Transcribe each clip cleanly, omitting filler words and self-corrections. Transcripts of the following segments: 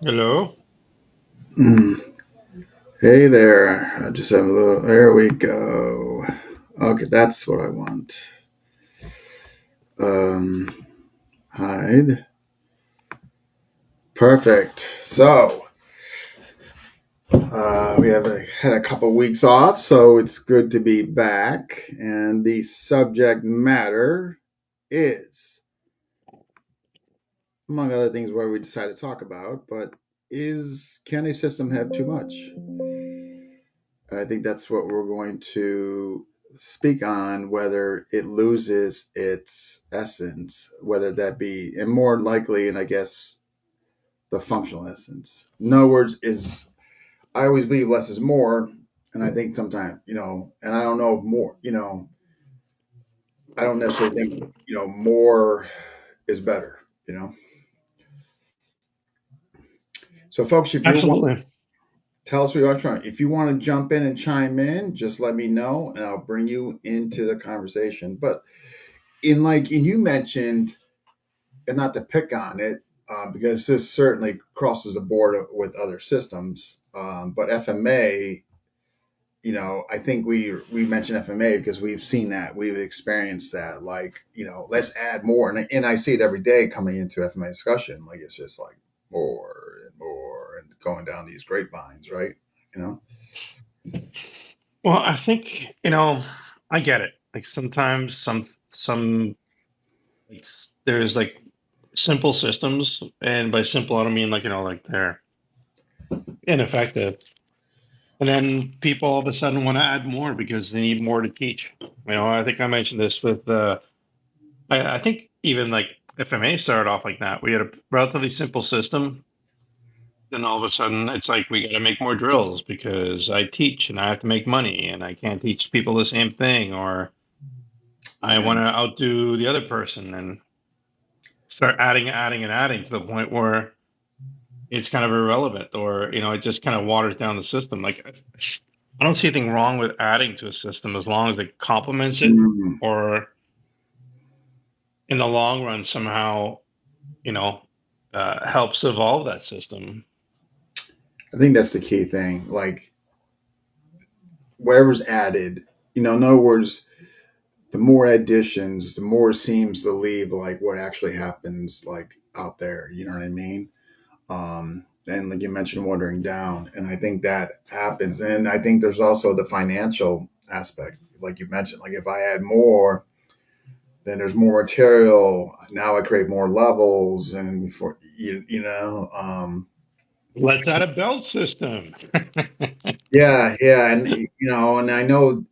Hello. Hey there. I just have a little. There we go. Okay, that's what I want. Um, hide. Perfect. So we have had a couple weeks off, so it's good to be back. And the subject matter is, among other things, where we decided to talk about, but is can a system have too much? And I think that's what we're going to speak on, whether it loses its essence, whether that be, and more likely, and I guess the functional essence. In other words, is I always believe less is more. And I think sometimes, and I don't know if more, I don't necessarily think, more is better, you know? So, folks, if you want, Absolutely. tell us what you're trying. If you want to jump in and chime in, just let me know and I'll bring you into the conversation. But and you mentioned, and not to pick on it, because this certainly crosses the board with other systems. But FMA, I think we mentioned FMA because we've seen that, we've experienced that. Like, let's add more, and I see it every day coming into FMA discussion. Like it's just like more and more, and going down these grapevines, right? You know. Well, I think, I get it. Like sometimes some there's like simple systems, and by simple I don't mean like, like they're ineffective. And then people all of a sudden want to add more because they need more to teach. I think I mentioned this with I think even like FMA started off like that. We had a relatively simple system. Then all of a sudden, it's like we got to make more drills because I teach and I have to make money and I can't teach people the same thing, or I Yeah, want to outdo the other person and start adding and adding to the point where it's kind of irrelevant, or it just kind of waters down the system. Like I don't see anything wrong with adding to a system as long as it complements it, mm, or in the long run somehow you know helps evolve that system. I think that's the key thing. Like whatever's added, in other words, the more additions, the more it seems to leave like what actually happens like out there. You know what I mean? And like you mentioned, watering down, and I think that happens. And I think there's also the financial aspect, like you mentioned. Like if I add more, then there's more material. Now I create more levels, and before Let's add a belt system. yeah, yeah, and and I know.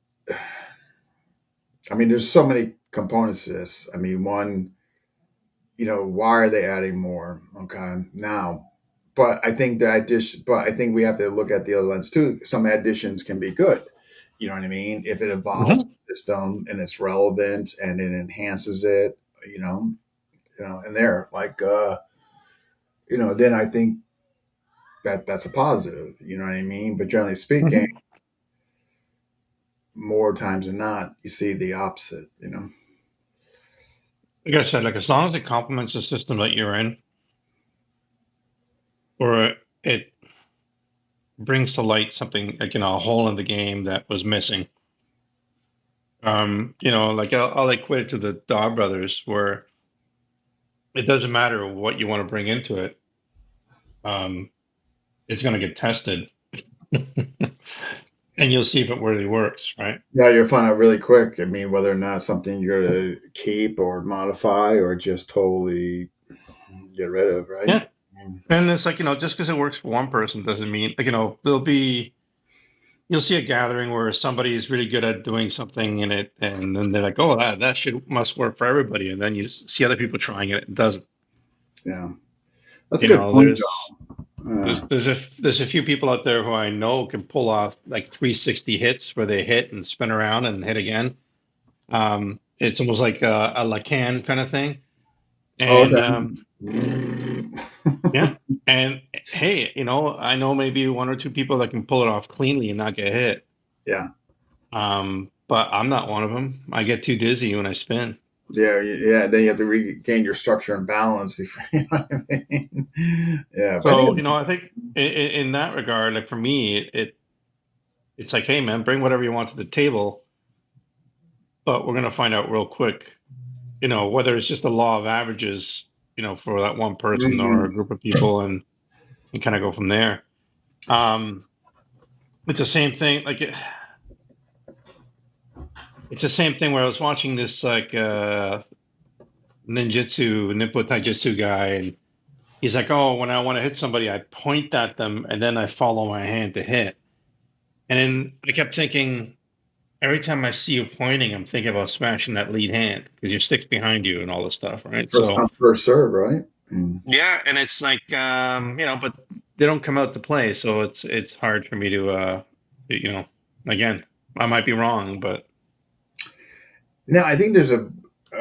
I mean, there's so many components to this. I mean, one, why are they adding more? Okay, now, but I think but I think we have to look at the other lens too. Some additions can be good. You know what I mean? If it evolves Mhm. the system and it's relevant and it enhances it, you know, and there, like, then I think that's a positive. You know what I mean? But generally speaking, Mhm. more times than not, you see the opposite. You know. Like I said, like as long as it complements the system that you're in, or it brings to light something like a hole in the game that was missing. Like I'll equate it to the Daw Brothers, where it doesn't matter what you want to bring into it, um, it's going to get tested, and you'll see if it really works, right? Yeah, you'll find out really quick. I mean, whether or not something you're going to keep or modify or just totally get rid of, right? Yeah, and it's like just because it works for one person doesn't mean like there'll be you'll see a gathering where somebody is really good at doing something in it, and then they're like, "Oh, that should must work for everybody," and then you see other people trying it, it doesn't. Yeah, that's a You good know, point, there's though. there's a few people out there who I know can pull off like 360 hits where they hit and spin around and hit again. It's almost like a Lacan kind of thing, and Okay. yeah. And hey, I know maybe one or two people that can pull it off cleanly and not get hit. Yeah. But I'm not one of them. I get too dizzy when I spin. Yeah, yeah. Then you have to regain your structure and balance before. You know what I mean? Yeah, but I think So, I think in that regard, like for me, it's like, hey man, bring whatever you want to the table, but we're gonna find out real quick, whether it's just the law of averages, for that one person or a mm, group of people, and kind of go from there. Um, it's the same thing. It's the same thing where I was watching this like Ninpo Taijutsu guy, and he's like, oh, when I want to hit somebody, I point at them and then I follow my hand to hit. And then I kept thinking, every time I see you pointing, I'm thinking about smashing that lead hand because your stick's behind you and all this stuff, right? first So come, first serve, right? Mm. yeah, and it's like but they don't come out to play, so it's hard for me to again, I might be wrong, but Now, I think there's a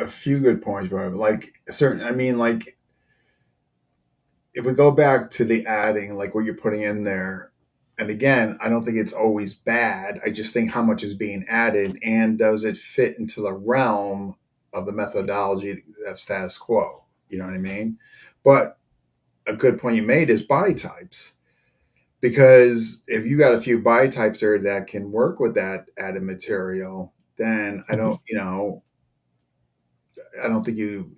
few good points, bro. Like certain, I mean, like if we go back to the adding, like what you're putting in there, and again, I don't think it's always bad. I just think how much is being added and does it fit into the realm of the methodology of status quo? You know what I mean? But a good point you made is body types. Because if you got a few body types there that can work with that added material, then Mhm. I don't think you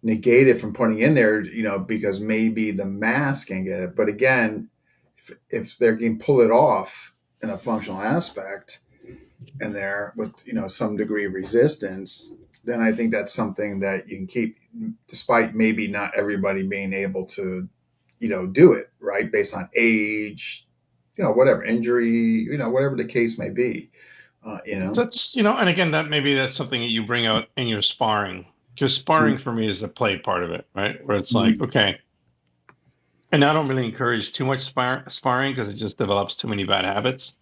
negate it from putting in there, because maybe the mass can get it. But again, if they can pull it off in a functional aspect in there with some degree of resistance, then I think that's something that you can keep, despite maybe not everybody being able to do it right based on age, whatever injury, whatever the case may be, you know. That's and again, that maybe that's something that you bring out in your sparring, because Mm, sparring for me is the play part of it, right? Where it's like, mm, okay, and I don't really encourage too much sparring because it just develops too many bad habits.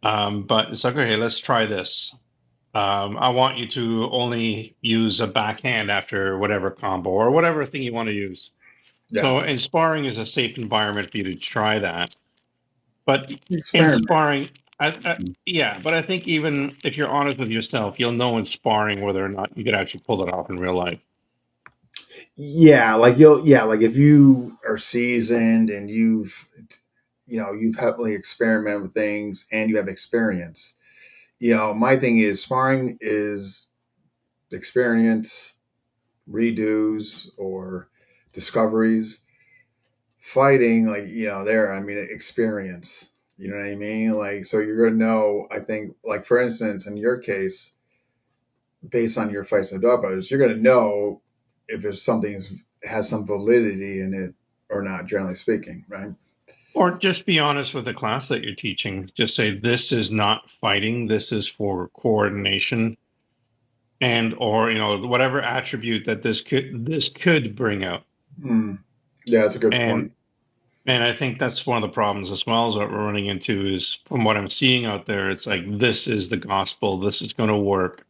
But it's like, okay, let's try this. I want you to only use a backhand after whatever combo or whatever thing you want to use. yeah, So, and sparring is a safe environment for you to try that. But in experiment. sparring, yeah, but I think even if you're honest with yourself, you'll know in sparring whether or not you could actually pull it off in real life. Yeah, like like if you are seasoned and you've heavily experimented with things and you have experience. My thing is sparring is experience, redos or discoveries. Fighting, like, there, I mean, experience. You know what I mean? Like, so you're gonna know, I think, like for instance, in your case, based on your fights with Dubas, you're gonna know if there's something has some validity in it or not, generally speaking, right? Or just be honest with the class that you're teaching. Just say, this is not fighting, this is for coordination and or whatever attribute that this could bring out. Mm. Yeah, that's a good And point. and I think that's one of the problems as well as what we're running into is from what I'm seeing out there, it's like this is the gospel, this is going to work.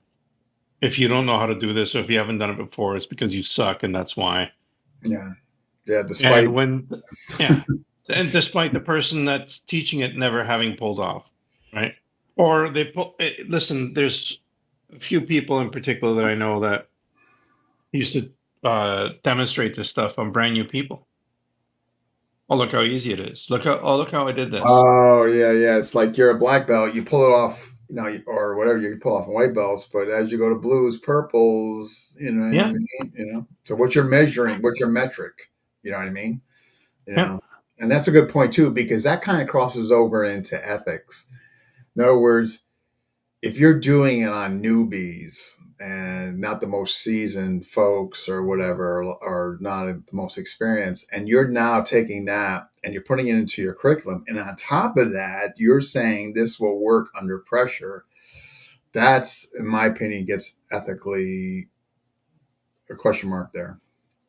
If you don't know how to do this or if you haven't done it before, it's because you suck and that's why. Yeah, yeah. Despite, And yeah, and despite the person that's teaching it never having pulled off, right? Or they pull, listen, there's a few people in particular that I know that used to demonstrate this stuff on brand new people. Oh, look how easy it is. Look how I did this. oh yeah, yeah. It's like you're a black belt, you pull it off, or whatever, you can pull off in white belts, but as you go to blues, purples, you know what I Yeah, mean? So what you're measuring, what's your metric? You know what I mean? You yeah. know, and that's a good point too, because that kind of crosses over into ethics. In other words, if you're doing it on newbies and not the most seasoned folks or whatever, or not the most experienced, and you're now taking that and you're putting it into your curriculum, and on top of that, you're saying this will work under pressure. That's, in my opinion, gets ethically a question mark there.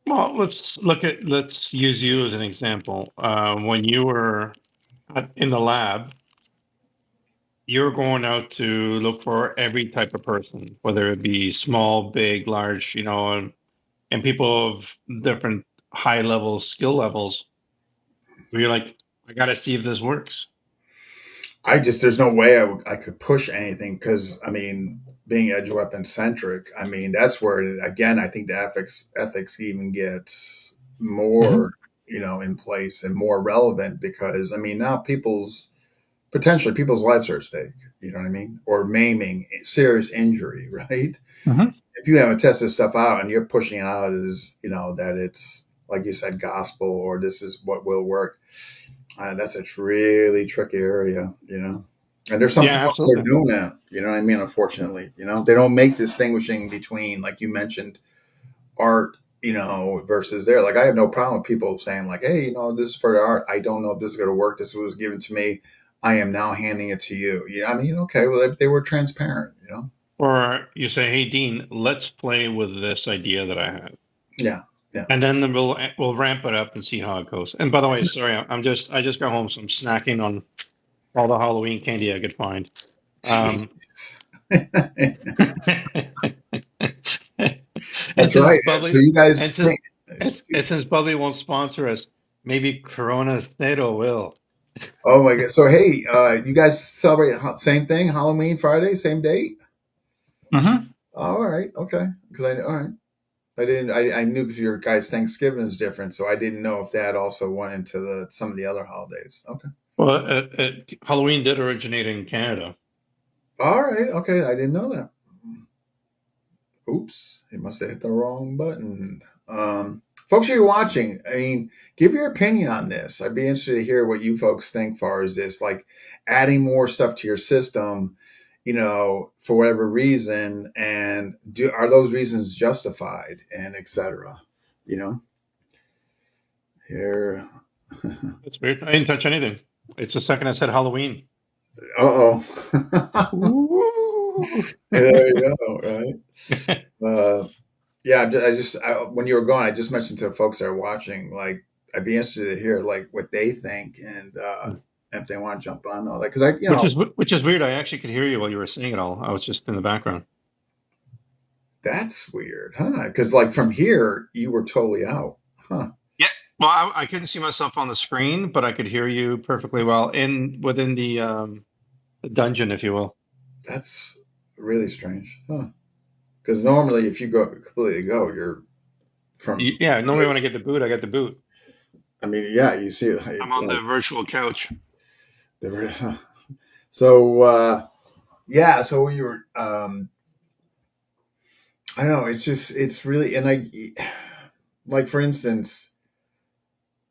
Well, let's use you as an example. When you were in the lab, you're going out to look for every type of person, whether it be small, big, large, and people of different high level skill levels. Where you're like, I got to see if this works. there's no way I could push anything because, I mean, being edge weapon centric, I mean, that's where, again, I think the ethics even gets Hmm. more, in place and more relevant because, I mean, now potentially people's lives are at stake, you know what I mean? Or maiming, serious injury, right? Hmm. If you haven't tested stuff out and you're pushing it out as, that it's, like you said, gospel or this is what will work, that's a really tricky area, And there's some Yeah, folks that are absolutely. doing that, you know what I mean? Unfortunately, they don't make distinguishing between, like you mentioned, art, versus there. Like I have no problem with people saying, like, hey, this is for the art. I don't know if this is going to work. This was given to me. I am now handing it to you. I mean, okay, well, they were transparent. Or you say, "Hey, Dean, let's play with this idea that I have," Yeah, yeah. and then we'll ramp it up and see how it goes. And by the way, sorry, I just got home, so I'm snacking on all the Halloween candy I could find. Um, Jesus. and That's since right. So Bubbly you guys and sing. since Bubbly won't sponsor us, maybe Corona Zero will. Oh my god! So hey, you guys celebrate same thing, Halloween Friday, same date? Hmm. All right, okay. Because all right, I didn't. I knew because your guys' Thanksgiving is different, so I didn't know if that also went into some of the other holidays. Okay. Well, Halloween did originate in Canada. All right. Okay. I didn't know that. Oops. He must have hit the wrong button. Folks, you're watching. I mean, give your opinion on this. I'd be interested to hear what you folks think far as this, like adding more stuff to your system, for whatever reason, and are those reasons justified and etc. You know, here. That's weird. I didn't touch anything. It's the second I said Halloween. Oh. Ooh. There you go. Right. Uh, Yeah, when you were going, I just mentioned to folks that are watching, like, I'd be interested to hear like what they think and if they want to jump on all that because Which is weird. I actually could hear you while you were saying it all. I was just in the background. that's weird, huh? Because like from here, you were totally out, huh? Yeah. Well, I couldn't see myself on the screen, but I could hear you perfectly well in within the dungeon, if you will. That's really strange, huh? Because normally, if you go completely go, you're from. Yeah. Normally, when I get the boot, I get the boot. I mean, yeah, you see, I'm on like the virtual couch. the so yeah, so you were I don't know. It's really and like for instance.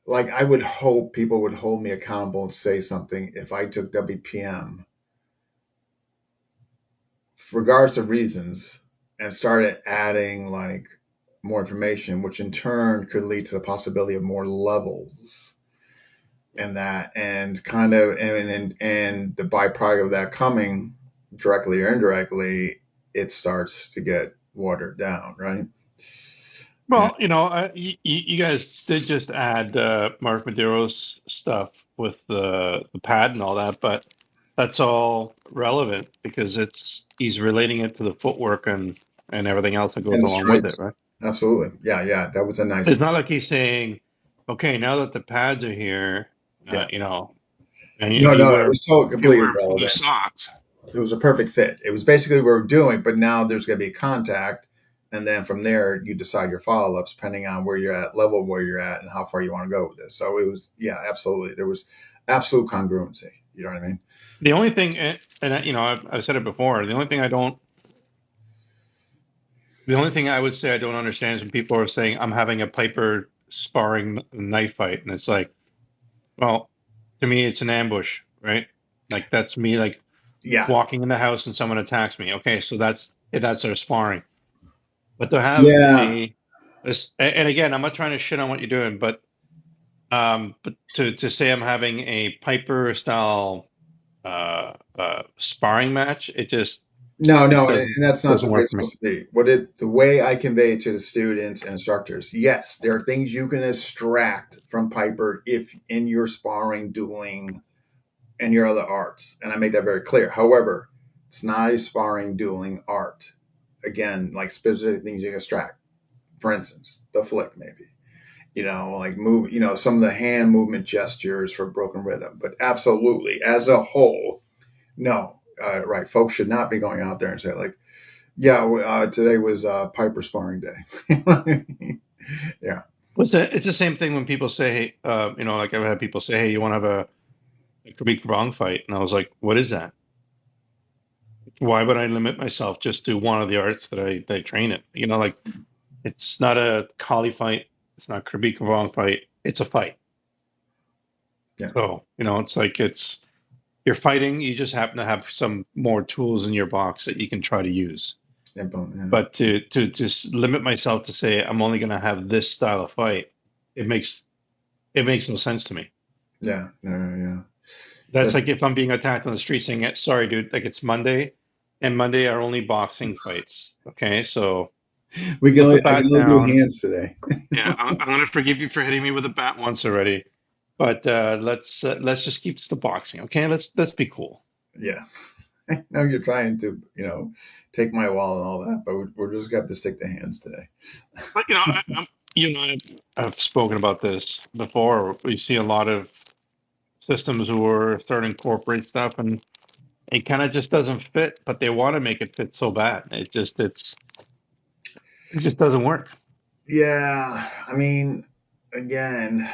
Like I would hope people would hold me accountable and say something if I took WPM, regardless of reasons, and started adding like more information, which in turn could lead to the possibility of more levels and that, and kind of, and the byproduct of that coming directly or indirectly, it starts to get watered down, right? And Well, you guys did just add Mark Madero's stuff with the pad and all that, but that's all relevant because he's relating it to the footwork and everything else that goes and the along with it, stripes, right? absolutely, yeah, yeah, that was a nice, It's not like he's saying, "Okay, now that the pads are here, yeah. and No, if you no, it wear was totally if you completely wear blue relevant. socks." It was a perfect fit. It was basically what we were doing, but now there's going to be contact, and then from there you decide your follow ups depending on where you're at, level where you're at, and how far you want to go with this. So it was, yeah, absolutely. There was absolute congruency. You know what I mean? The only thing, I've said it before. The only thing I would say I don't understand is when people are saying I'm having a Piper sparring knife fight, and it's like, well, to me, it's an ambush, right? Like that's me, like Yeah, walking in the house and someone attacks me. Okay, so that's their sparring. But to have yeah. and again, I'm not trying to shit on what you're doing, but to say I'm having a Piper style sparring match, No, it no, and that's not the doesn't way work it's for me. supposed to be. The way I convey it to the students and instructors, yes, there are things you can extract from Piper if in your sparring, dueling, and your other arts, and I make that very clear. However, it's not a sparring dueling art. Again, like specific things you can extract. For instance, the flick, maybe. Like move. Some of the hand movement gestures for broken rhythm. But absolutely, as a whole, No, right. Folks should not be going out there and say like, yeah, today was Piper sparring day. Yeah, It's the same thing when people say, like I've had people say, hey, you want to have a Khabib Wrong fight? And I was like, what is that? Why would I limit myself just to one of the arts that I train in? Like it's not a Kali fight. It's not Khabib Wrong fight. It's a fight. yeah, So, it's like you're fighting. You just happen to have some more tools in your box that you can try to use. yeah, boom, But to just limit myself to say I'm only going to have this style of fight, it makes it makes no sense to me. yeah, yeah. That's That's, like if I'm being attacked on the street saying, sorry, dude, like it's Monday, and Monday are only boxing fights. Okay, so put the I can bat only do down. hands today. Yeah, I'm gonna forgive you for hitting me with a bat once already, but let's just keep this to boxing. Okay, let's be cool. Yeah, I know you're trying to, take my wall and all that, but we're just got to stick to hands today. But I've spoken about this before. We see a lot of systems who are starting to incorporate stuff, and it kind of just doesn't fit, but they want to make it fit so bad. It just doesn't work. Yeah, I mean, again,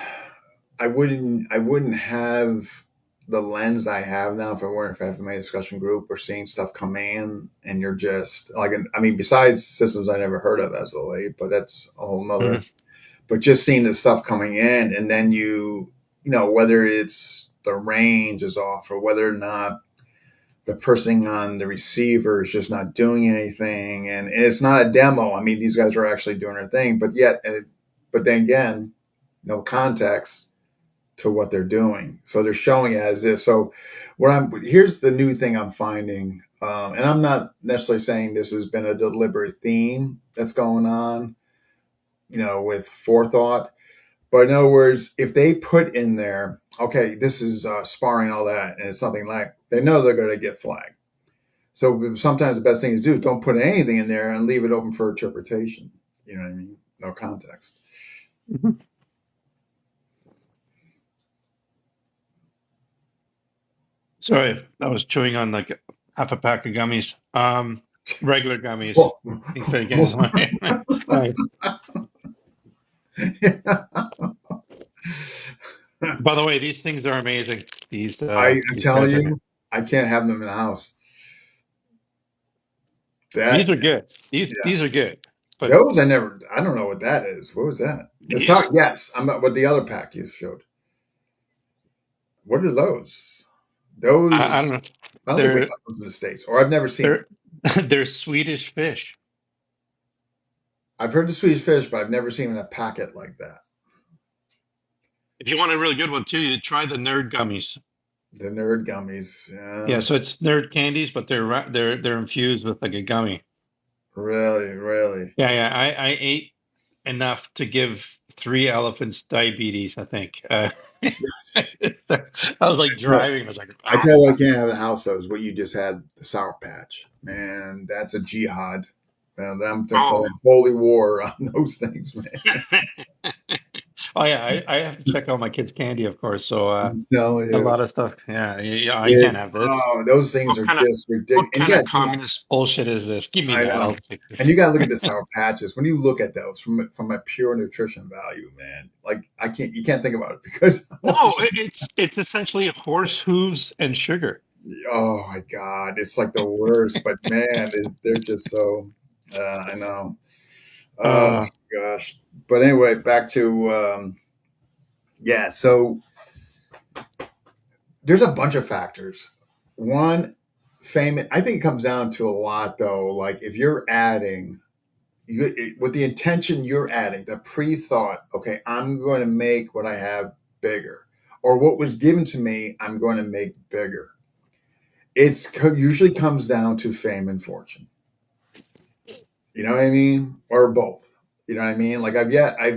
I wouldn't have the lens I have now if I weren't for FMA discussion group or seeing stuff come in and you're just like, I mean, besides systems I never heard of as of late, but that's a whole nother. Mhm. But just seeing the stuff coming in, and then whether it's the range is off or whether or not the person on the receiver is just not doing anything, and it's not a demo. I mean, these guys are actually doing their thing, but then again, no context to what they're doing. So they're showing it as if so. Here's the new thing I'm finding, and I'm not necessarily saying this has been a deliberate theme that's going on, with forethought. But in other words, if they put in there, okay, this is sparring all that, and it's something like they know they're going to get flagged. So sometimes the best thing to do is don't put anything in there and leave it open for interpretation. You know what I mean? No context. Mhm. Sorry, I was chewing on like half a pack of gummies. Regular gummies. Well, Instead of getting my. By the way, these things are amazing. These I'm these telling guys are you, I can't have them in the house. these That are good. These yeah, these are good. But those I don't know what that is. What was that? The sock. these Yes, I'm not what the other pack you showed. What are those? I Those don't know. I don't think we have They're those in the states, or I've never seen them. they're they're Swedish fish. I've heard the Swedish fish, but I've never seen them in a packet like that. If you want a really good one too, you try the Nerd gummies. The nerd gummies. Yeah, so it's Nerd candies, but they're infused with like a gummy. Really, really. Yeah, yeah. I ate enough to give three elephants diabetes, I think. I was like No, driving. I was like, I tell you what I can't have in the house though is what you just had, the Sour Patch. Man, that's a jihad. Man, I'm oh. declaring holy war on those things, man. Oh yeah, I have to check out my kids' candy, of course. So I'm telling a you. lot of stuff. Yeah, yeah, I can't It's have this. those things What are kind of just ridiculous. what And kind of again, communist bullshit is this? Give me I that. know. I'll take And you it. got to look at the Sour Patches. When you look at those from a pure nutrition value, man, like you can't think about it because No, it's essentially horse hooves and sugar. oh my god, it's like the worst. But man, they're just so. I know. Oh Uh, gosh. But anyway, back to yeah. So there's a bunch of factors. One, fame. I think it comes down to a lot though. Like if you're adding with the intention you're adding, the pre-thought, okay, I'm going to make what I have bigger, or what was given to me, I'm going to make bigger. Usually comes down to fame and fortune. You know what I mean, or both. You know what I mean? Like I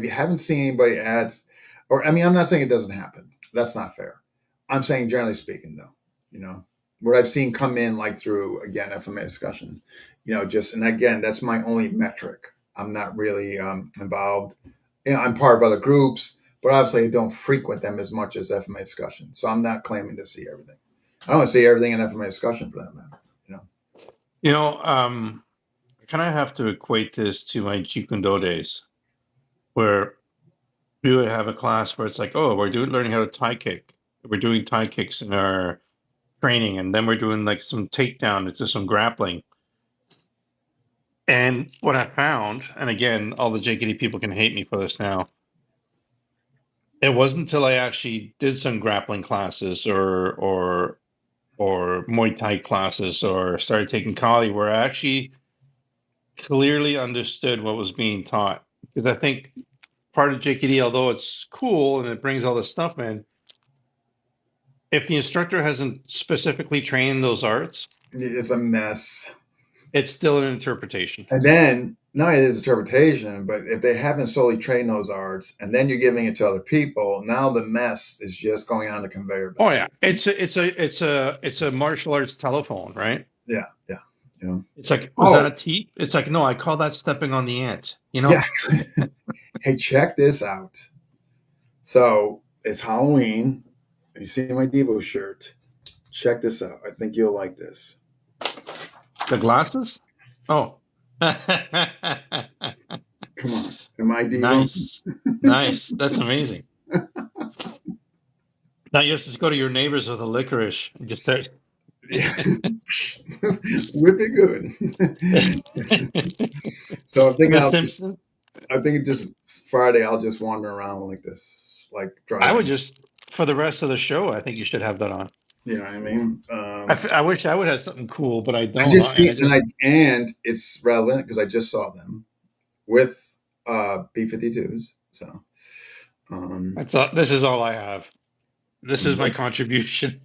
haven't seen anybody ads, or I mean, I'm not saying it doesn't happen. That's not fair. I'm saying generally speaking, though, you know, what I've seen come in like through again FMA discussion, just and again that's my only metric. I'm not really involved. I'm part of other groups, but obviously I don't frequent them as much as FMA discussion. So I'm not claiming to see everything. I don't see everything in FMA discussion for that matter. You know, You know, I kind of have to equate this to my Jeet Kune Do days, where we would have a class where it's like, oh, we're doing learning how to Thai kick. We're doing Thai kicks in our training, and then we're doing like some takedown into some grappling. And what I found, and again, all the JKD people can hate me for this now, it wasn't until I actually did some grappling classes or Muay Thai classes or started taking Kali where I actually clearly understood what was being taught. Because I think part of JKD, although it's cool and it brings all this stuff in, if the instructor hasn't specifically trained those arts, it's a mess. it's still an interpretation. And then not only is interpretation, but if they haven't solely trained those arts, and then you're giving it to other people, now the mess is just going on the conveyor Oh belt. yeah, it's a martial arts telephone, right? Yeah, yeah, you know. It's like, was that Oh, a teep? It's like, no, I call that stepping on the ant. You yeah. know? Hey, check this out. So it's Halloween. You see my Devo shirt. Check this out. I think you'll like this. The glasses? Oh. Come on. Am I Devo? Nice. Nice. That's amazing. Now you have to go to your neighbors with a licorice and just start. Yeah. Whip it good. So I'm thinking The I'll Simpson. I think just Friday I'll just wander around like this, like I would driving. just, for the rest of the show, I think you should have that on. You know what I mean? I wish I would have something cool, but I I don't. just And see I just, and it's relevant because I just saw them with B-52s. So this is all I have. This is my nope. contribution.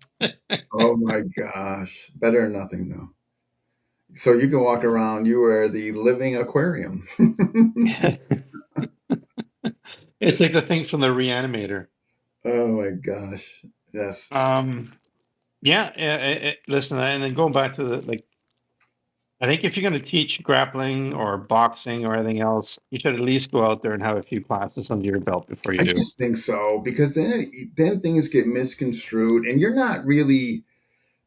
Oh my gosh, better than nothing though. So you can walk around. You are the living aquarium. It's like the thing from the Reanimator. Oh my gosh, yes. Um, yeah, listen, and then going back to the like, I think if you're going to teach grappling or boxing or anything else, you should at least go out there and have a few classes under your belt before you I do. just think so because then things get misconstrued, and you're not really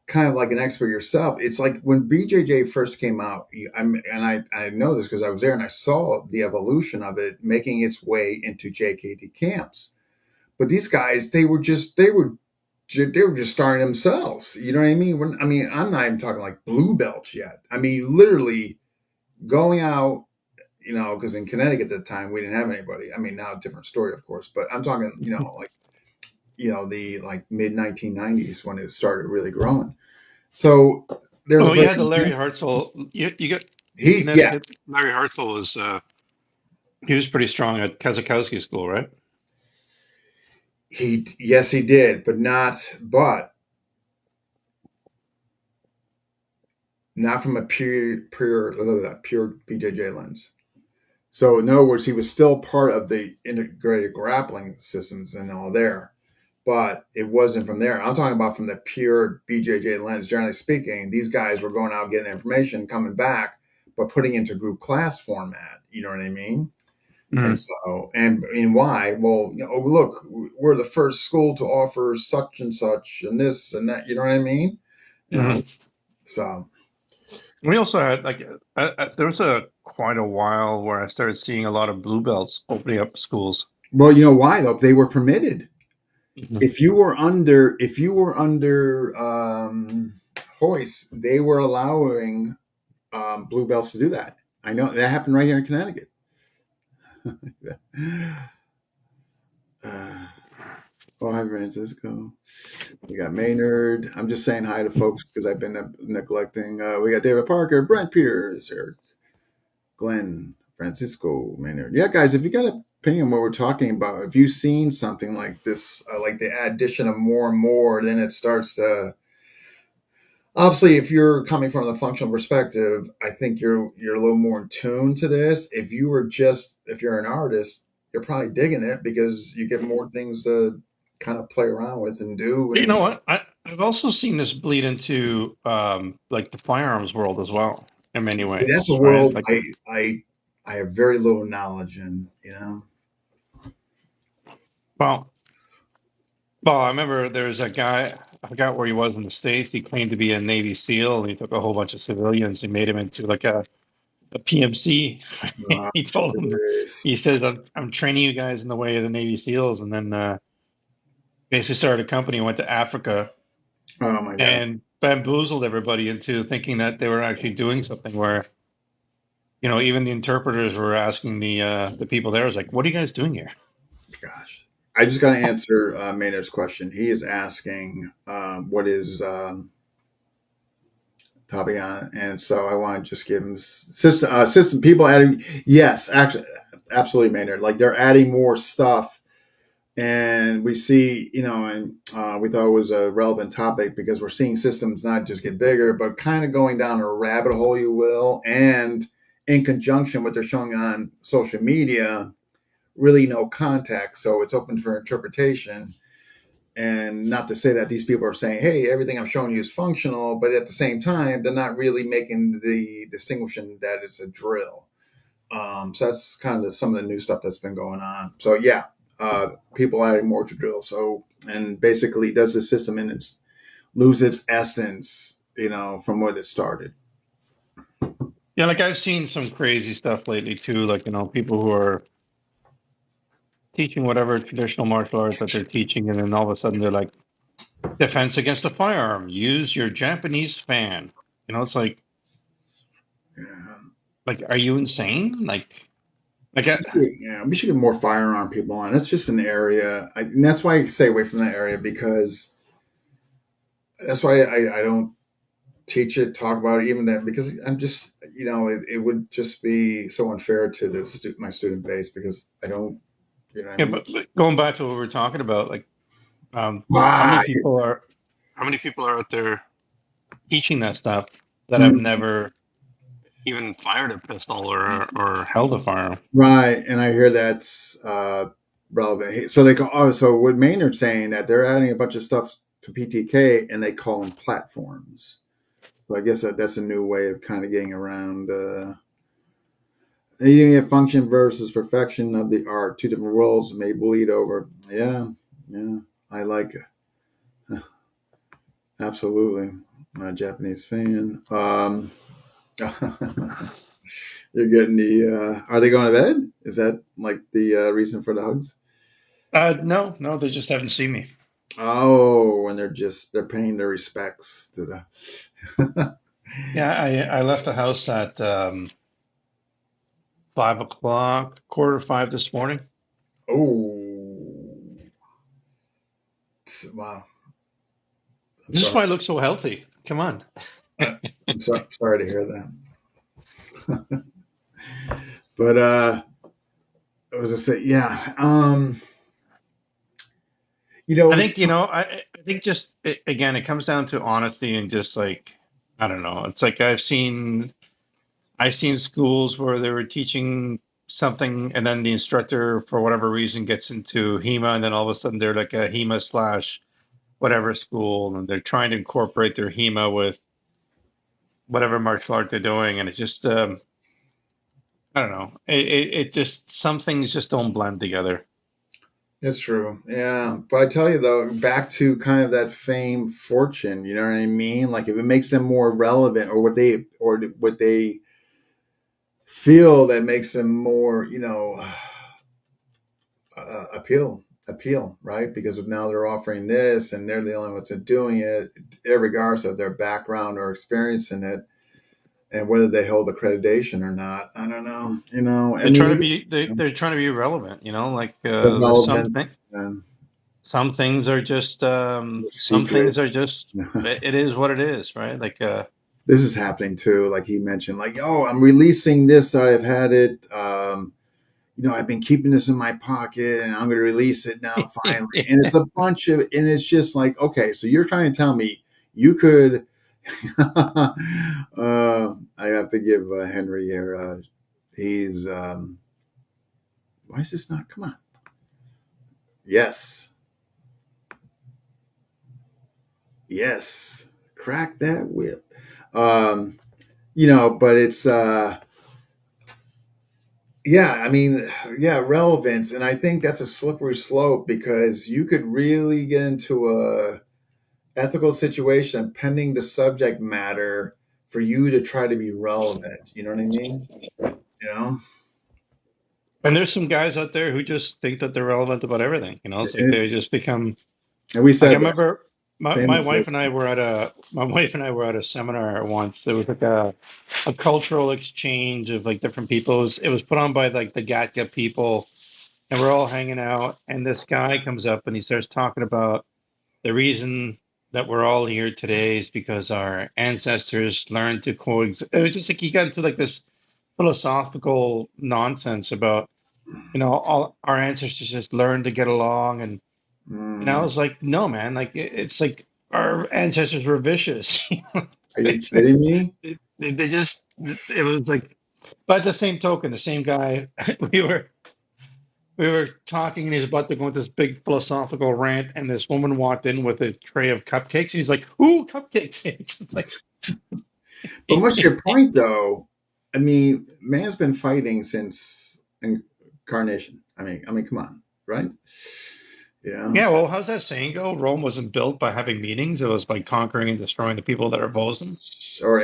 kind of like an expert yourself. It's like when BJJ first came out, I know this because I was there and I saw the evolution of it making its way into JKD camps. But these guys, they were just starting themselves. You know what I mean? I'm not even talking like blue belts yet. I mean, literally going out. You know, because in Connecticut at the time we didn't have anybody. I mean, now a different story, of course. But I'm talking, like the like mid 1990s when it started really growing. So there's a Oh, you buddy. had the Larry Hartzell. You got in Yeah, Connecticut. Larry Hartzell was he was pretty strong at Kazakowski School, right? yes, he did, but not from a pure BJJ lens. So in other words, he was still part of the integrated grappling systems and all there, but it wasn't from there. I'm talking about from the pure BJJ lens. Generally speaking, these guys were going out getting information, coming back, but putting into group class format. You know what I mean? And Mm-hmm. so, and why? Well, look, we're the first school to offer such and such and this and that. You know what I mean? You know, Mm-hmm. so We also had like there was a quite a while where I started seeing a lot of blue belts opening up schools. well, you know why though? They were permitted. Hmm. If you were under hoist, they were allowing blue belts to do that. I know that happened right here in Connecticut. uh, oh, hi, Francisco. We got Maynard. I'm just saying hi to folks because I've been neglecting. We got David Parker, Brent Pierce, Eric, Glenn, Francisco, Maynard. Yeah, guys, if you got an opinion on what we're talking about, if you've seen something like this, like the addition of more and more, then it starts to. Obviously, if you're coming from the functional perspective, I think you're a little more in tune to this. If you're an artist, you're probably digging it because you get more things to kind of play around with and do. You know And what? I've also seen this bleed into like the firearms world as well in many that's a ways, right? world Like, I have very little knowledge in. You know, well, I remember there was a guy. I forgot where he was in the States. He claimed to be a Navy SEAL, and he took a whole bunch of civilians and made him into like a PMC. Oh, He told them, jeez. he says, I'm training you guys in the way of the Navy SEAls, and then basically started a company, went to Africa, Oh my gosh. and bamboozled everybody into thinking that they were actually doing something. Where even the interpreters were asking the people there, was like, "What are you guys doing here?" Gosh. I just got to answer Maynard's question. He is asking what is topic on, and so I want to just give him system people adding. Yes, actually, absolutely, Maynard. Like they're adding more stuff, and we see, and we thought it was a relevant topic because we're seeing systems not just get bigger, but kind of going down a rabbit hole, you will, and in conjunction with they're showing on social media, really no context, so it's open for interpretation. And not to say that these people are saying, hey, everything I'm showing you is functional, but at the same time, they're not really making the distinction that it's a drill. So that's kind of some of the new stuff that's been going on. So yeah, people adding more to drill. So, and basically, does the system lose its essence, from what it started? Yeah, like I've seen some crazy stuff lately too. Like people who are teaching whatever traditional martial arts that they're teaching, and then all of a sudden they're like, defense against a firearm, use your Japanese fan. It's Yeah. like, are you insane? Like, Yeah, we should get more firearm people on. That's just an area, and that's why I stay away from that area because that's why I don't teach it, talk about it, even then, because I'm just, it would just be so unfair to my student base because I don't, you know what I yeah, mean? but like, going back to what we were talking about, like, how many Ah, people are, how many people are out there teaching that stuff that have mm, never even fired a pistol or held a firearm? right, and I hear that's relevant. So they go, oh, so what Maynard's saying that they're adding a bunch of stuff to PTK and they call them platforms. So I guess that's a new way of kind of getting around. Needing a function versus perfection of the art, two different worlds may bleed over. Yeah, yeah, I like it. Absolutely. I'm a Japanese fan. You're getting the. Are they going to bed? Is that like the reason for the hugs? No, no, they just haven't seen me. Oh, and they're paying their respects to the. Yeah, I left the house at 5 o'clock, quarter to five this morning. Oh, wow! I'm This is sorry. why I look so healthy. Come on. Sorry to hear that. But I was gonna say, yeah. I It's think, I think just again, it comes down to honesty and just like, I don't know. It's like I've seen schools where they were teaching something and then the instructor, for whatever reason, gets into HEMA, and then all of a sudden they're like a HEMA slash whatever school, and they're trying to incorporate their HEMA with whatever martial art they're doing. And it's just, I don't know. It just, some things just don't blend together. it's true, yeah. But I tell you though, back to kind of that fame, fortune. You know what I mean? Like if it makes them more relevant, or what they feel that makes them more, appeal, right? Because now they're offering this, and they're the only ones that are doing it, regardless of their background or experience in it, and whether they hold accreditation or not. I don't know. I They're trying mean, to be, they're trying to be relevant, like the there's relevance and some things are just, the some things secrets. are just, it is what it is, right? Like, This is happening too. Like he mentioned, like, oh, I'm releasing this. I've had it. I've been keeping this in my pocket, and I'm going to release it now finally. And it's a bunch of, and it's just like, okay, so you're trying to tell me you could. I have to give Henry here. He's why is this not? Come on. Yes, yes. Crack that whip. Um, but it's yeah, I mean, yeah, relevance, and I think that's a slippery slope because you could really get into a ethical situation, pending the subject matter, for you to try to be relevant. You know what I mean? You know, And there's some guys out there who just think that they're relevant about everything. You know, it's like and, they just become and we like I said that remember my famously. wife and I were at a seminar once. It was like a cultural exchange of like different people. It was put on by like the Gatka people, and we're all hanging out. And this guy comes up and he starts talking about the reason that we're all here today is because our ancestors learned to coexist. It was just like he got into like this philosophical nonsense about, all our ancestors just learned to get along. And I Mm, was like, no, man, like it's like our ancestors were vicious. are you Like, kidding me? they just, it was like, but at the same token, the same guy, we were we were talking and he's about to go into this big philosophical rant, and this woman walked in with a tray of cupcakes, and he's like, "Ooh, cupcakes!" It's like, But what's your point, though? I mean, man's been fighting since incarnation. I mean, come on, right? You know, yeah. Well, how's that saying go? Rome wasn't built by having meetings; it was by conquering and destroying the people that oppose them. or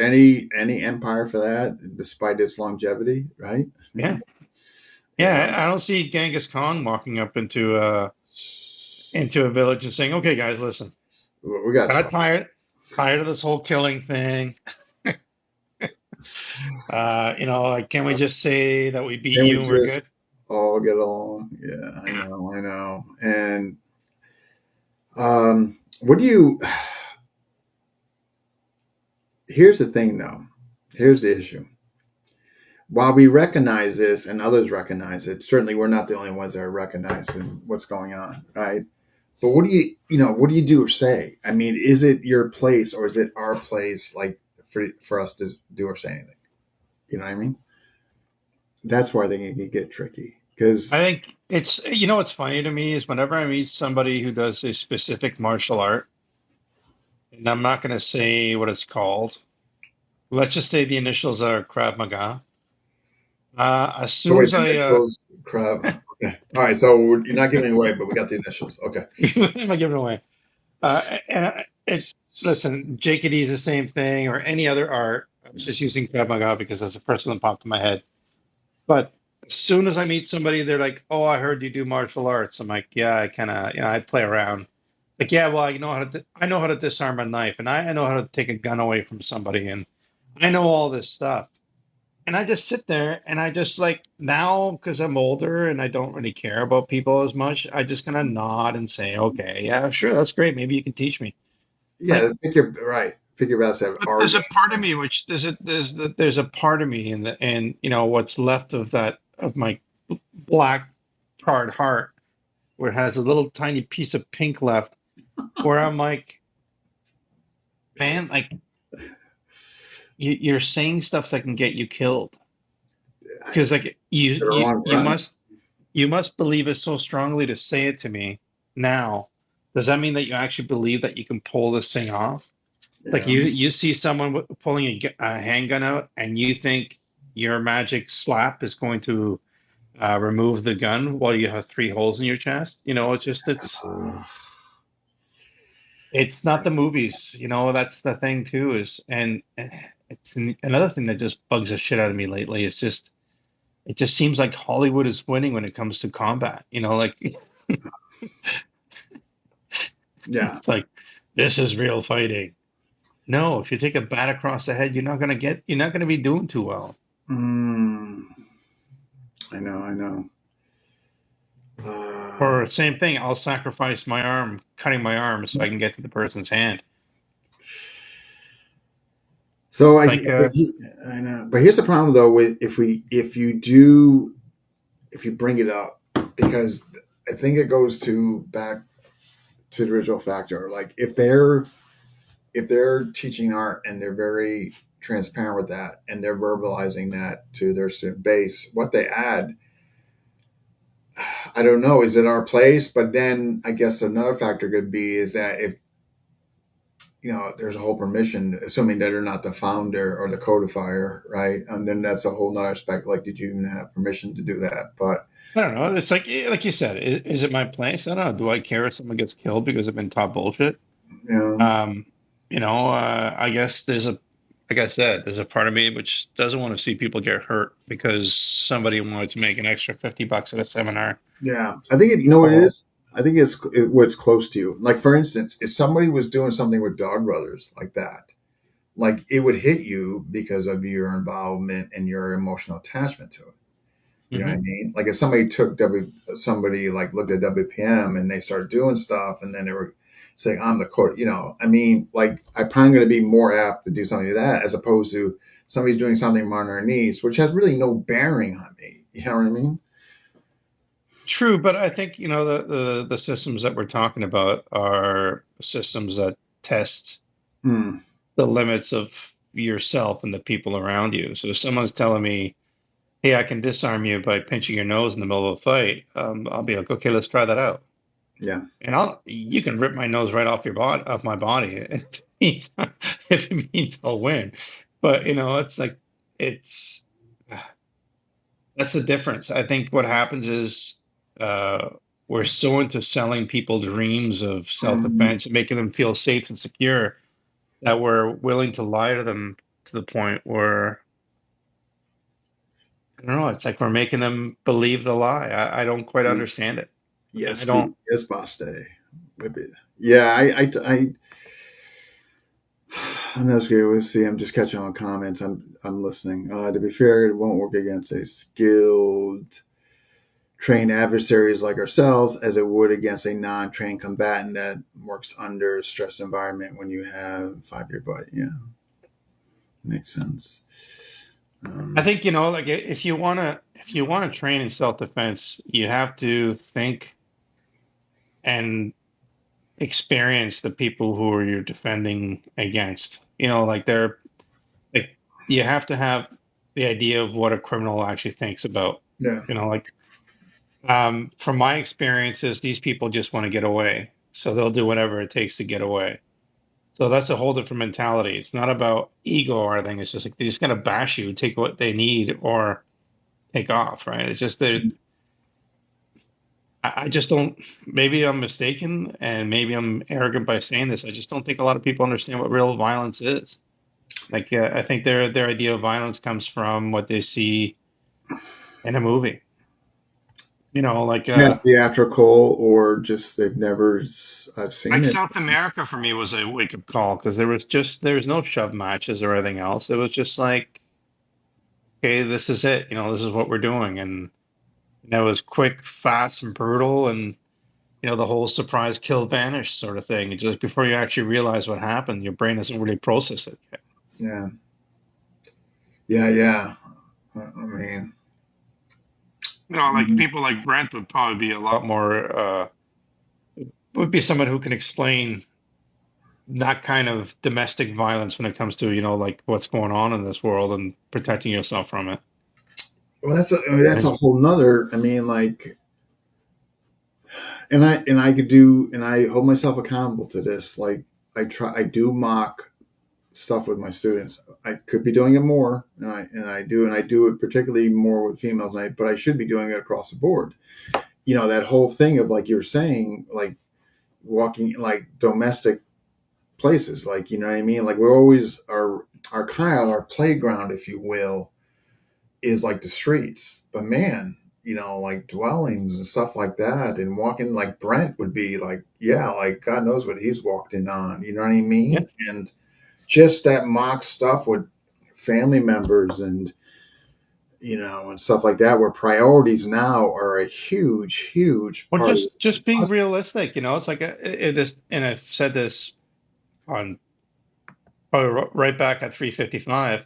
any empire for that, despite its longevity, right? Yeah, Yeah, yeah. I don't see Genghis Khan walking up into a village and saying, "Okay, guys, listen, we got kind of trouble. tired of this whole killing thing. Like, can we just say that we beat Can you we and we're just good?" all get along? Yeah, I know. And what do you? Here's the thing, though. Here's the issue. While we recognize this and others recognize it, certainly we're not the only ones that are recognizing what's going on, right? But what do you do or say? I mean, is it your place or is it our place, like for us to do or say anything? You know what I mean? That's where I think it can get tricky because I think what's funny to me is whenever I meet somebody who does a specific martial art, and I'm not going to say what it's called. Let's just say the initials are Krav Maga. As so soon wait, as the I, initials, crap. Okay, all right. So you're not giving away, but we got the initials. Okay. am I giving it away? Listen, JKD is the same thing, or any other art. I was just using Krav Maga because that's the first one that popped in my head. But as soon as I meet somebody, they're like, "Oh, I heard you do martial arts." I'm like, "Yeah, I kind of, I play around." Like, yeah, well, I know how to disarm a knife, and I know how to take a gun away from somebody, and I know all this stuff. And I just sit there and I just like now because I'm older and I don't really care about people as much, I just kind of nod and say, "Okay, yeah, sure, that's great. Maybe you can teach me." Yeah, Like, figure right. Figure out that but our there's a game part of plan. me which there's a part of me and what's left of that of my black charred heart where it has a little tiny piece of pink left where I'm like, man, like you're saying stuff that can get you killed I, because like you for the you long you run. must you must believe it so strongly to say it to me now. Does that mean that you actually believe that you can pull this thing off? Like Yeah. you see someone pulling a handgun out and you think your magic slap is going to remove the gun while you have three holes in your chest. Uh, It's not the movies. That's the thing too. And it's another thing that just bugs the shit out of me lately. It just seems like Hollywood is winning when it comes to combat. Like yeah. it's like this is real fighting. No, if you take a bat across the head, you're not gonna be doing too well. Mm, I know. I know. Uh, Or same thing, I'll sacrifice my arm, cutting my arm so I can get to the person's hand. so I, Like, but I know. But here's the problem, though, with if you bring it up, because I think it goes to back to the original factor. Like if they're teaching art and they're very transparent with that and they're verbalizing that to their student base, what they add, I don't know, is it our place? But then I guess another factor could be is that if there's a whole permission, assuming that they're not the founder or the codifier, right? And then that's a whole nother aspect. Like, did you even have permission to do that? But I don't know. It's like you said, is it my place? I don't know. Do I care if someone gets killed because I've been taught bullshit? Yeah. Um, I guess like I said, there's a part of me which doesn't want to see people get hurt because somebody wanted to make an extra $50 at a seminar. Yeah. I think you know what it Oh, is. I think it's what's close to you. Like for instance, if somebody was doing something with Dog Brothers like that, like it would hit you because of your involvement and your emotional attachment to it. You know what I hmm. mean? Like if somebody like looked at WPM and they started doing stuff and then they were saying I'm the court, I mean, like I'm probably going to be more apt to do something like that as opposed to somebody's doing something on their knees, which has really no bearing on me. You know what I mean? True, but I think, the systems that we're talking about are systems that test Mm, the limits of yourself and the people around you. So if someone's telling me, hey, I can disarm you by pinching your nose in the middle of a fight, I'll be like, okay, let's try that out. yeah. And you can rip my nose right off my body if it means I'll win. But it's like it's that's the difference. I think what happens is uh, we're so into selling people dreams of Mm, self-defense and making them feel safe and secure that we're willing to lie to them to the point where I don't know. It's like we're making them believe the lie. I don't quite understand it. I yes, don't. yes, boss day. Whip it. Yeah, I'm not scared. We'll see. I'm just catching on comments. I'm listening. To be fair, it won't work against a skilled, trained adversaries like ourselves as it would against a non-trained combatant that works under a stress environment when you have 5-year buddy. Yeah, makes sense. I Um, think like if you wanna train in self-defense, you have to think and experience the people who are you're defending against. Like like you have to have the idea of what a criminal actually thinks about. yeah, Like from my experiences, these people just want to get away, so they'll do whatever it takes to get away. So that's a whole different mentality. It's not about ego or anything. It's just like they're just gonna bash you, take what they need, or take off, right? It's just that I just don't. Maybe I'm mistaken, and maybe I'm arrogant by saying this. I just don't think a lot of people understand what real violence is. Like, I think their idea of violence comes from what they see in a movie. Like yeah, theatrical or just they've never. I've seen it. South America for me was a wake up call because there was no shove matches or anything else. It was just like, okay, this is it. This is what we're doing, and it was quick, fast, and brutal, and the whole surprise kill vanish sort of thing. Just before you actually realize what happened, your brain doesn't really process it yet. Yeah, yeah, yeah. I mean, Like people like Brent would probably be a lot more, would be someone who can explain that kind of domestic violence when it comes to, like what's going on in this world and protecting yourself from it. well, that's a Right. whole nother. I mean, like, and I could do, and I hold myself accountable to this. Like, I do mock stuff with my students. I could be doing it more, and I do it particularly more with females. But I should be doing it across the board. That whole thing of like you were saying, like walking like domestic places, like you know what I mean. Like we're always our playground, if you will, is like the streets. But man, like dwellings and stuff like that, and walking like Brent would be like, yeah, like God knows what he's walked in on. You know what I Yeah. mean? And just that mock stuff with family members and and stuff like that where priorities now are a huge huge Well, part of just being us. realistic, it's like this, and I've said this on probably right back at 355,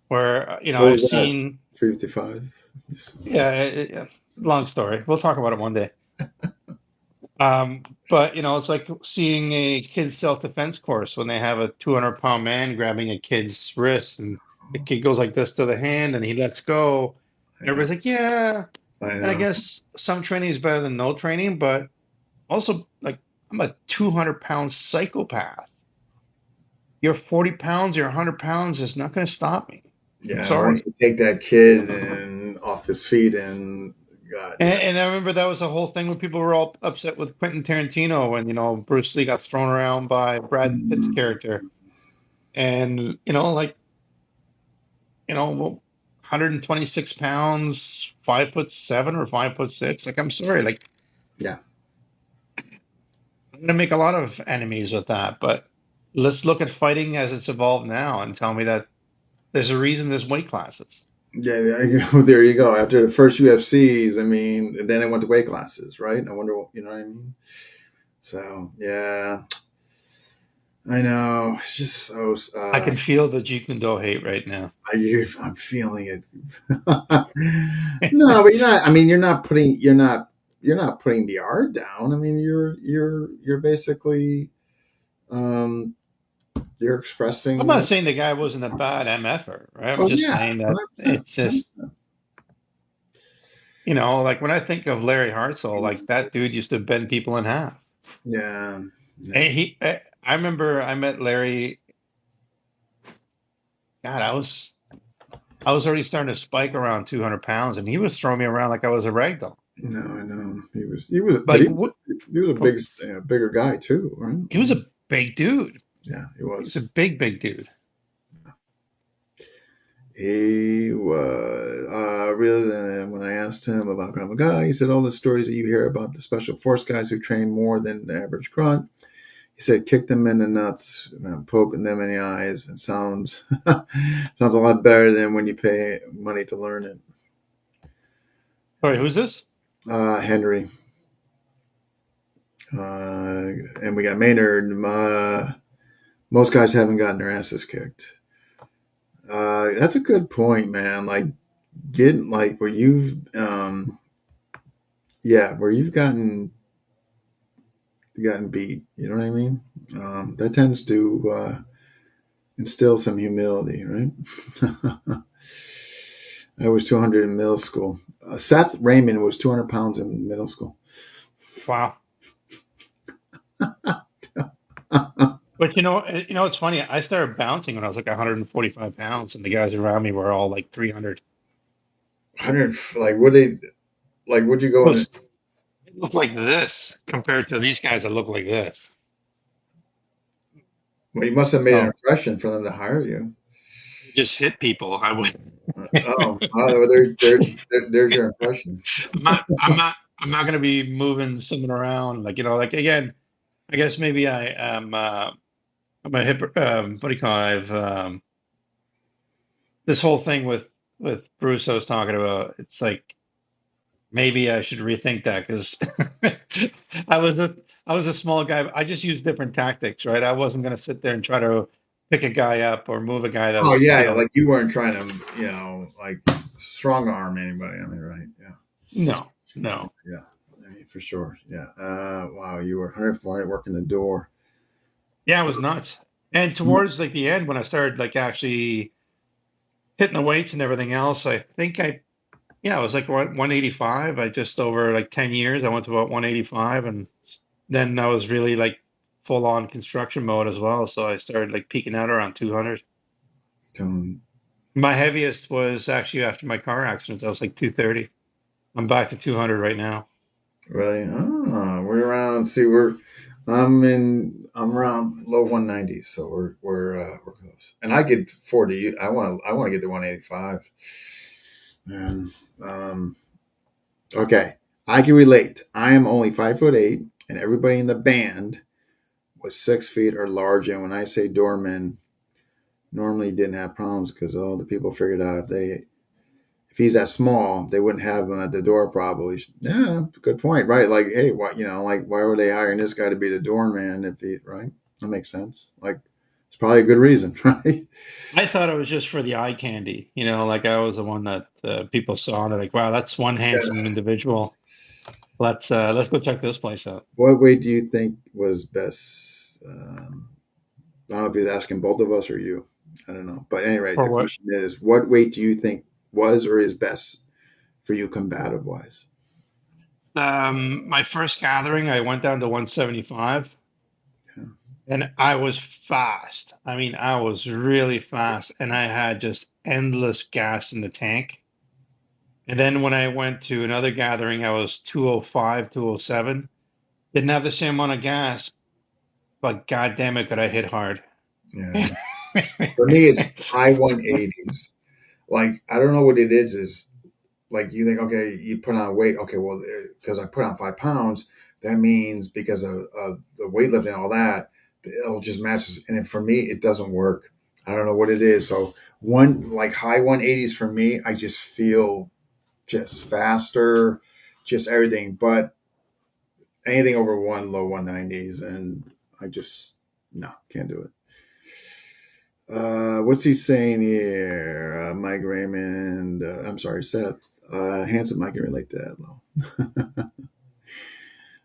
where What I've was that? seen, 355. yeah, long story. We'll talk about it one day. But it's like seeing a kid's self-defense course when they have a 200-pound man grabbing a kid's wrist, and the kid goes like this to the hand, and he lets go. I And know. everybody's like, yeah. I And I know. guess some training is better than no training, but also like I'm a 200-pound psychopath. You're 40 pounds, you're 100 pounds, it's not going to stop me. I'm Yeah. Once sorry. you take that kid and off his feet and God, yeah. And I remember that was the whole thing when people were all upset with Quentin Tarantino when, Bruce Lee got thrown around by Brad Pitt's Mm, character. And, like, well, 126 pounds, 5'7" or 5'6". Like, I'm sorry, like, yeah, I'm gonna make a lot of enemies with that, but let's look at fighting as it's evolved now and tell me that there's a reason there's weight classes. yeah. There you go. There you go. After the first UFCs, I mean, and then I went to weight classes, right? I wonder, you know what I mean? So yeah, I know. It's just so. I can feel the Jeet Kune Do hate right now. I'm feeling it. No, but you're not. I mean, you're not putting the art down. I mean, you're basically um, you're I'm expressing. not saying the guy wasn't a bad MFer, right? I'm Oh just yeah, saying that 100%. it's just, like when I think of Larry Hartzell, like that dude used to bend people in half. Yeah, yeah. And I remember I met Larry. God, I was already starting to spike around 200 pounds, and he was throwing me around like I was a rag doll. No, I know but Like, what? he was a big, bigger guy too, right? He was a big dude. Yeah, he He was. was a big, big dude. He was really. When I asked him about Krav Maga, he said all the stories that you hear about the special force guys who train more than the average grunt. He said, "Kick them in the nuts, poking them in the eyes. It sounds sounds a lot better than when you pay money to learn it." Sorry, who's this? Henry, and we got Maynard. Most guys haven't gotten their asses kicked. That's a good point, man. Like getting like where where you've gotten beat. You know what I mean? That tends to instill some humility, right? I was 200 in middle school. Seth Raymond was 200 pounds in middle school. Wow. But it's funny. I started bouncing when I was like 145 pounds, and the guys around me were all like 300. 100, like what they like? Would you go in? Plus, it looked like this compared to these guys that look like this. Well, you must have made an So impression for them to hire you. just hit people. I would. Well, there's your impression. I'm not going to be moving someone around. Like, like again, I guess maybe I'm a hip, what do you call it? I've, this whole thing with Bruce I was talking about, it's like maybe I should rethink that because I was a I was a small guy. I just used different tactics, right? I wasn't going to sit there and try to pick a guy up or move a guy that Oh was, yeah, like you weren't trying to, like strong arm anybody. I mean, right? Yeah, no, no. yeah, I mean, for sure. Yeah. Wow, you were 140 working the door. Yeah, it was nuts. And towards like the end, when I started like actually hitting the weights and everything else, I think yeah, it was like what 185. I just over like 10 years, I went to about 185, and then I was really like full on construction mode as well. So I started like peaking out around 200. Um, My heaviest was actually after my car accident. I was like 230. I'm back to 200 right now. really? We're around. See, I'm around low 190s, so we're close. And I get 40. I want to get to 185. Man, okay, I can relate. I am only 5'8", and everybody in the band was 6 feet or larger. And when I say doorman, normally didn't have problems because all the people figured out if he's that small, they wouldn't have him at the door probably. Yeah, good point, right? Like, hey, like why were they hiring this guy to be the doorman if he right? That makes sense. Like, it's probably a good reason, right? I thought it was just for the eye candy, like I was the one that people saw and they're like, wow, that's one Yeah. handsome individual. Let's go check this place out. What weight do you think was best? I don't know if he's asking both of us or you. I don't know. But anyway, For the what? question is, what weight do you think was or is best for you combative wise? My first gathering, I went down to 175 Yeah. and I was fast. I mean, I was really fast and I had just endless gas in the tank. And then when I went to another gathering, I was 205, 207. Didn't have the same amount of gas, but god damn it, could I hit hard. Yeah. For me, it's high 180s. Like, I don't know what it is like you think, okay, you put on weight. Okay, well, because I put on 5 pounds, that means because of the weightlifting and all that, it'll just match. And for me, it doesn't work. I don't know what it is. So like high 180s for me, I just feel just faster, just everything. But anything over low 190s, and I just no, can't do it. What's he saying here? Mike Raymond. I'm sorry, Seth. Handsome, I can relate to that. Low.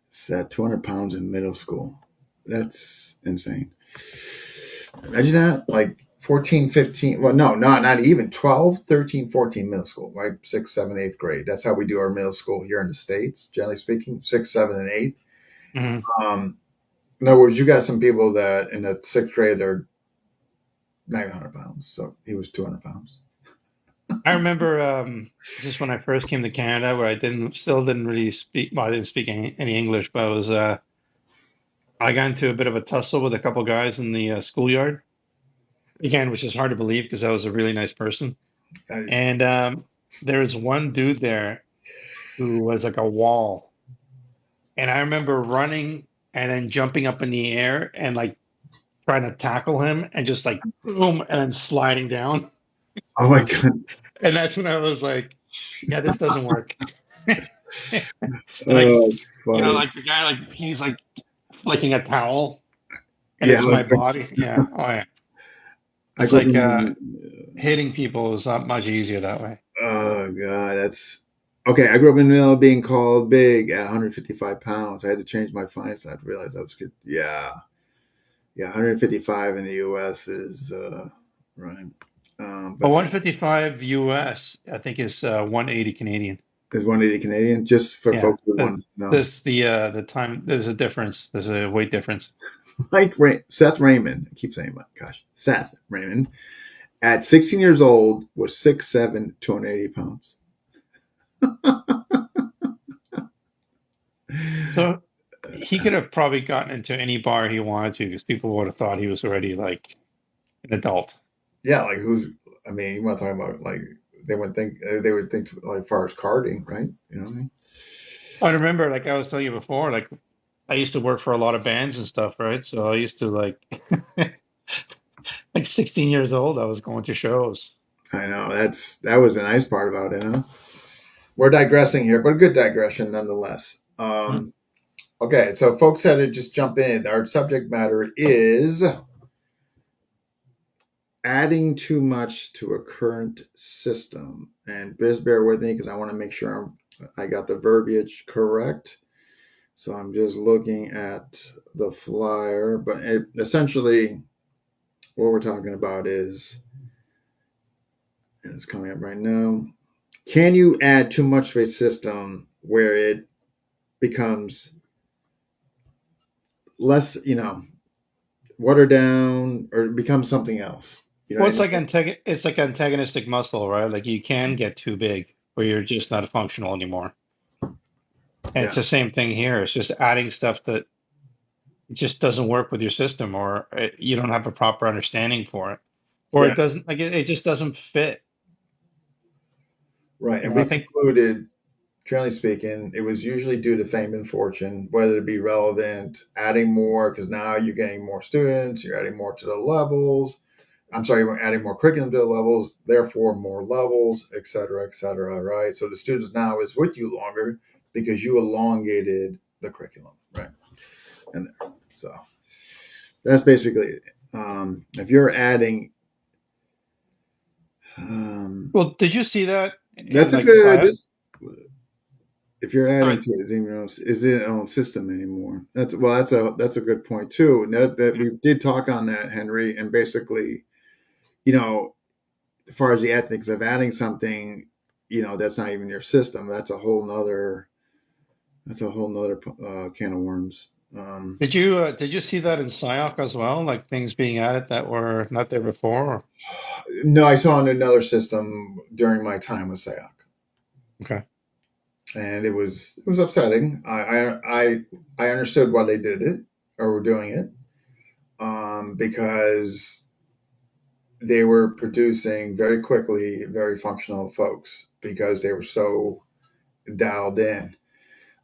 Seth, 200 pounds in middle school. That's insane. Imagine that. Like 14, 15. Well, no, not even 12, 13, 14 middle school, right? 6, 7, 8th grade. That's how we do our middle school here in the States, generally speaking, 6, 7, and 8. Mhm. In other words, you got some people that in the 6th grade, they're 900 pounds. So he was 200 pounds. I remember just when I first came to Canada, where I still didn't really speak, well, I didn't speak any English, but I got into a bit of a tussle with a couple guys in the schoolyard. Again, which is hard to believe because I was a really nice person. I, And there was one dude there who was like a wall. And I remember running and then jumping up in the air and like trying to tackle him and just like boom and then sliding down. oh my God. And that's when I was like, yeah, this doesn't work. And like, Oh, it's funny. like the guy, like he's like flicking a towel and Yeah, it's my body. Yeah. Oh yeah. I It's grew up like in. hitting people is not much easier that way. Oh God, that's okay. I grew up in the middle of being called big at 155 pounds. I had to change my finance. I realized I was good. Yeah, yeah. 155 in the U.S. is right. But But 155 US, I think is 180 Canadian. is 180 Canadian just for Yeah. folks who want to know. This the time there's a difference. There's a weight difference. Like Seth Raymond, I keep saying, my gosh, Seth Raymond at 16 years old was 6'7", 280 pounds. So he could have probably gotten into any bar he wanted to because people would have thought he was already like an adult. Yeah, like who's? I mean, you want to talk about like they would think like far as carding, right? You know what I mean? I remember, like I was telling you before, like I used to work for a lot of bands and stuff, right? So I used to like like 16 years old, I was going to shows. I know that was a nice part about it, huh? We're digressing here, but a good digression nonetheless. Mhm. Okay, so folks had to just jump in. Our subject matter is adding too much to a current system, and just bear with me because I want to make sure I got the verbiage correct. So I'm just looking at the flyer, but essentially, what we're talking about is it's coming up right now. Can you add too much to a system where it becomes less, watered down or becomes something else? You know Well, what I mean? it's like antagonistic muscle, right? Like you can get too big where you're just not functional anymore. And Yeah, it's the same thing here. It's just adding stuff that just doesn't work with your system, or you don't have a proper understanding for it, or yeah, it doesn't like it just doesn't fit. right. You And know, I we think concluded, generally speaking, it was usually due to fame and fortune, whether it be relevant, adding more, because now you're getting more students, you're adding more to the levels. I'm sorry, you're adding more curriculum to the levels, therefore more levels, et cetera, right? So the students now is with you longer because you elongated the curriculum, right? And so that's basically it. If you're adding, um, well, did you see that in that's a like good. If you're I adding mean, to it, is it its own system anymore? That's a good point too. That we did talk on that, Henry, and basically, you know, as far as the ethics of adding something, that's not even your system. That's a whole nother can of worms. did you see that in SIOC as well? Like things being added that were not there before? No, I saw in another system during my time with SAOC. Okay. and it was upsetting. I understood why they did it or were doing it, because they were producing very quickly very functional folks because they were so dialed in.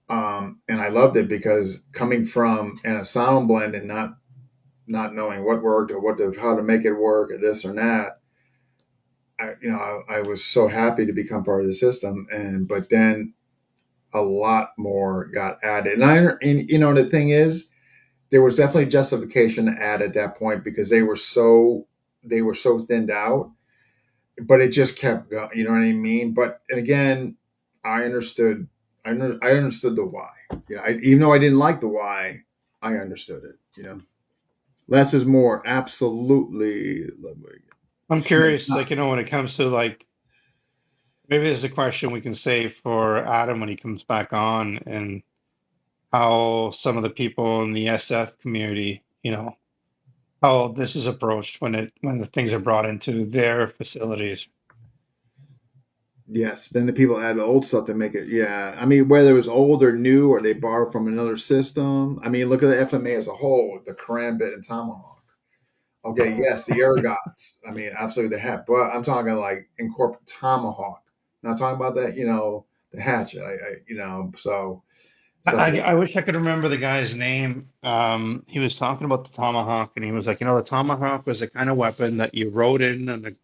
And I loved it because coming from an sound blend and not knowing what worked or how to make it work or this or that, I was so happy to become part of the system. And but then a lot more got added, and the thing is, there was definitely justification to add at that point because they were so thinned out, but it just kept going. You know what I mean? But and again, I understood. I understood the why. Even though I didn't like the why, I understood it. Less is more. Absolutely. I'm curious, like, when it comes to like, maybe this is a question we can save for Adam when he comes back on, and how some of the people in the SF community, how this is approached when the things are brought into their facilities. Yes, then the people add the old stuff to make it. Yeah, I mean, whether it was old or new, or they borrow from another system. I mean, look at the FMA as a whole: the Karambit and Tomahawk. Okay, yes, the ergots. I mean, absolutely the hat, but I'm talking like incorporate Tomahawk. Not talking about that, the hatchet. So I, stuff. I I wish I could remember the guy's name. He was talking about the tomahawk, and he was like, the tomahawk was the kind of weapon that you rode in, and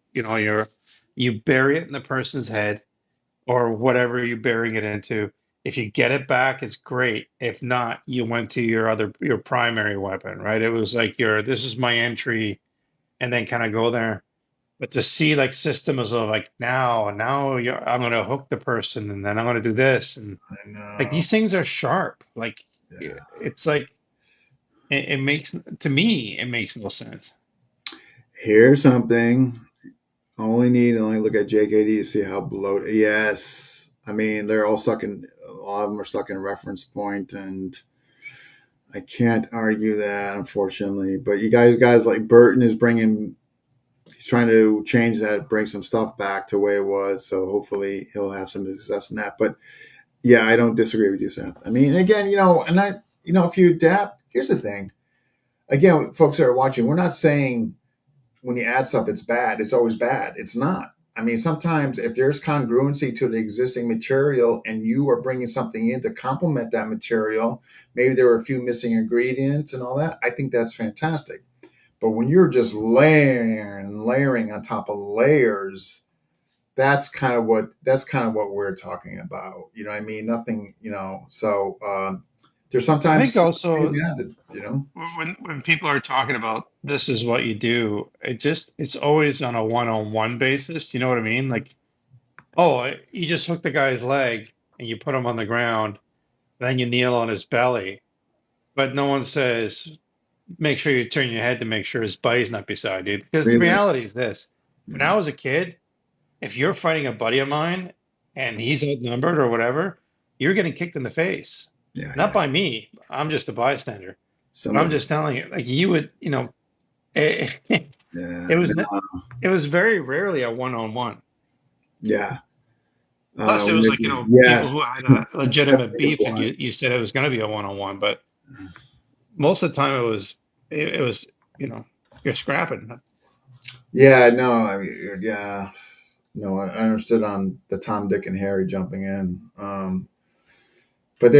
you bury it in the person's head or whatever you're burying it into. If you get it back, it's great. If not, you went to your primary weapon, right? It was like this is my entry, and then kind of go there. But to see like systems of like now I'm gonna hook the person, and then I'm gonna do this, and I like know. these things are sharp. Like Yeah. it's like it makes to me it makes no sense. Here's something. Only look at JKD to see how bloated. Yes, I mean they're all stuck in. A lot of them are stuck in reference point, and I can't argue that, unfortunately. But guys like Burton is bringing. He's trying to change that, bring some stuff back to the way it was. So hopefully he'll have some success in that. But yeah, I don't disagree with you, Seth. I mean, again, if you adapt, here's the thing. Again, folks that are watching, we're not saying when you add stuff, it's bad. It's always bad. It's not. I mean, sometimes if there's congruency to the existing material and you are bringing something in to complement that material, maybe there were a few missing ingredients and all that. I think that's fantastic. But when you're just layering on top of layers, that's kind of what we're talking about. You know what I mean? Nothing, so there's I think sometimes also added. when people are talking about this is what you do, it's always on a one-on-one basis. You know what I mean? Like, oh, you just hook the guy's leg and you put him on the ground, then you kneel on his belly, but no one says make sure you turn your head to make sure his buddy's not beside you. Because the Really? reality is this: when Yeah. I was a kid, if you're fighting a buddy of mine and he's outnumbered or whatever, you're getting kicked in the face. Yeah, Not yeah. by me. I'm just a bystander. But I'm Somebody. just telling you, like you would, it, Yeah. it was No, it was very rarely a one-on-one. yeah. Plus, it was like, people Yes. who had a That's legitimate definitely a good beef, and point. you said it was going to be a one-on-one, but most of the time it was, you're scrapping. Yeah, no, I mean, yeah. No, I understood on the Tom, Dick, and Harry jumping in. But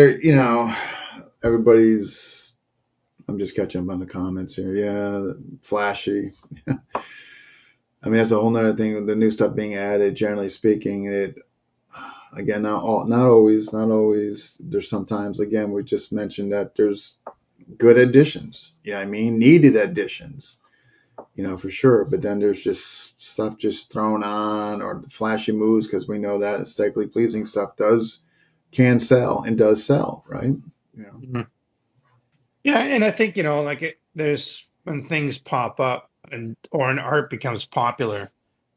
everybody's. I'm just catching up on the comments here. Yeah, flashy. I mean, that's a whole nother thing with the new stuff being added. Generally speaking, it again not always. There's sometimes again we just mentioned that there's good additions. I mean, needed additions. For sure. But then there's just stuff just thrown on or flashy moves because we know that aesthetically pleasing stuff can sell and does sell, right? Yeah. Mhm. Yeah, and I think, like there's when things pop up and or an art becomes popular,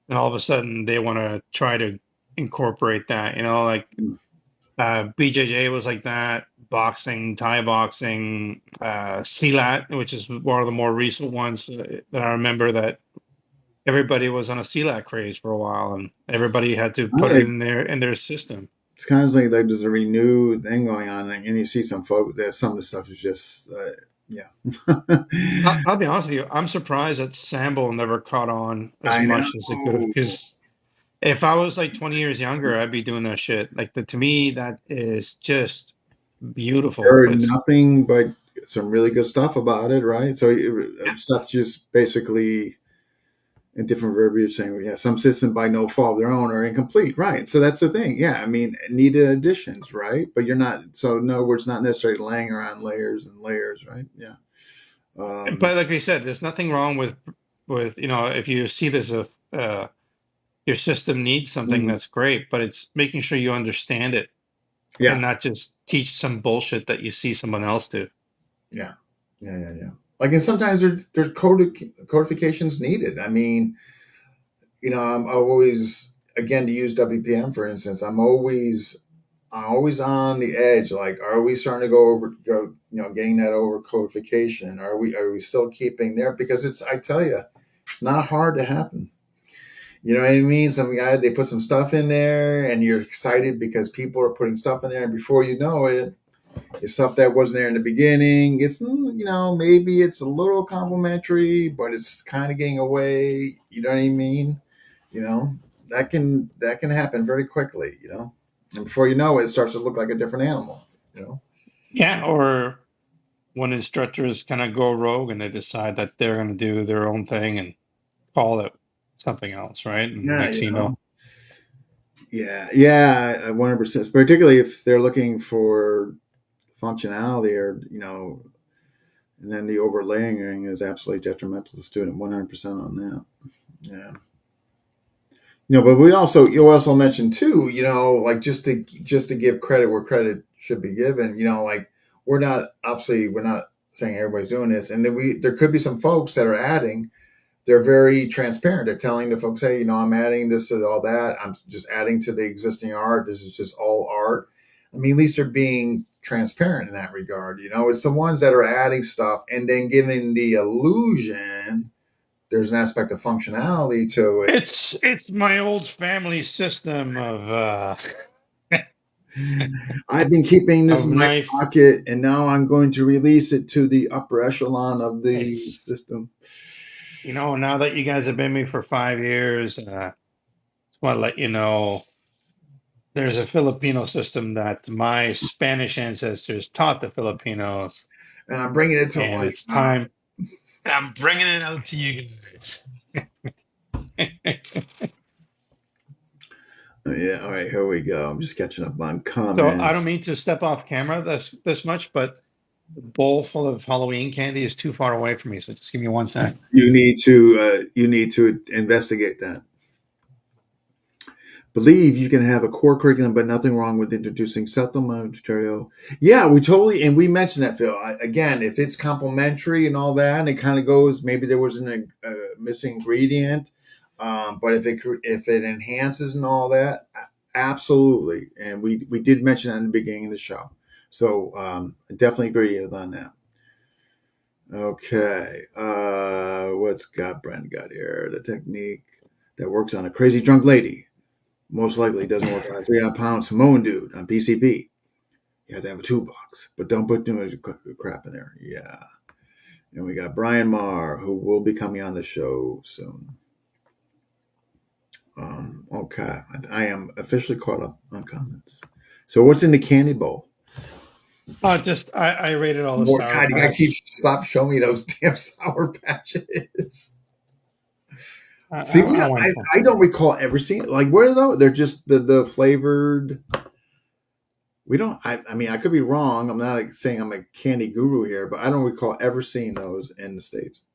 and all of a sudden they want to try to incorporate that, like BJJ was like that, boxing, Thai boxing, Silat, which is one of the more recent ones that I remember that everybody was on a Silat craze for a while, and everybody had to I put it like in their system. it's kind of like there's a renewed thing going on, and you see some folk that some of the stuff is just, yeah. I'll be honest with you. I'm surprised that Sambo never caught on as I much as it could have. know. Because if I was like 20 years younger, I'd be doing that shit. Like to me, that is just beautiful. Heard It's nothing but some really good stuff about it, right? So yeah. stuff just basically in different verbiage saying, well, yeah, some systems by no fault of their own are incomplete, right? So that's the thing. Yeah, I mean, needed additions, right? But you're not. So in other words, not necessarily laying around layers and layers, right? Yeah. But like we said, there's nothing wrong with if you see there's a your system needs something, Mm, that's great. But it's making sure you understand it and yeah, not just teach some bullshit that you see someone else do. yeah, yeah. Like, and sometimes there's codifications needed. I mean, I'm always, again, to use WPM for instance, I'm always on the edge. Like, are we starting to getting that over codification? Are we still keeping there? Because I tell you, it's not hard to happen. You know what I mean? Some guy, they put some stuff in there and you're excited because people are putting stuff in there. And before you know it, it's stuff that wasn't there in the beginning. It's, maybe it's a little complimentary, but it's kind of getting away. You know what I mean? You know, that can happen very quickly, and before you know it, it starts to look like a different animal, you know. Yeah, or when instructors kind of go rogue and they decide that they're going to do their own thing and call it something else, right? And Yeah, next thing you know, yeah, 100%. Particularly if they're looking for functionality, or and then the overlaying is absolutely detrimental to the student. 100% on that. Yeah. But you also mentioned too, like, just to give credit where credit should be given. Like, we're not saying everybody's doing this, and then there could be some folks that are adding. They're very transparent. They're telling the folks, hey, I'm adding this to all that. I'm just adding to the existing art. This is just all art. I mean, at least they're being transparent in that regard. It's the ones that are adding stuff and then giving the illusion there's an aspect of functionality to it. it's my old family system I've been keeping this of in my knife. pocket, and now I'm going to release it to the upper echelon of the It's system. now that you guys have been with me for 5 years, just want to let you know there's a Filipino system that my Spanish ancestors taught the Filipinos, And I'm bringing it to and light. it's time. I'm bringing it out to you guys. Yeah, all right, here we go. I'm just catching up on So I don't comments. mean to step off camera this much, but the bowl full of Halloween candy is too far away from me. So just give me 1 sec. You need to investigate that. Believe you can have a core curriculum, but nothing wrong with introducing supplemental material. Yeah, we mentioned that, Phil. Again, if it's complementary and all that, and it kind of goes, maybe there was a missing ingredient, but if it enhances and all that, absolutely. And we did mention that in the beginning of the show, so I definitely agree on that. Okay, what's Brent got here? The technique that works on a crazy drunk lady most likely doesn't work on a 300-pound Samoan dude on PCP. You have to have a toolbox, but don't put too much crap in there. Yeah. And we got Brian Marr, who will be coming on the show soon. Okay. I am officially caught up on comments. So what's in the candy bowl? Just I rated all the More, Sour God, you gotta Patch. stop showing me those damn Sour Patches. I, See, I, I went for. I don't recall ever seeing it. Like, where though? They're just the flavored. We don't. I mean, I could be wrong. I'm not like saying I'm a candy guru here, but I don't recall ever seeing those in the States.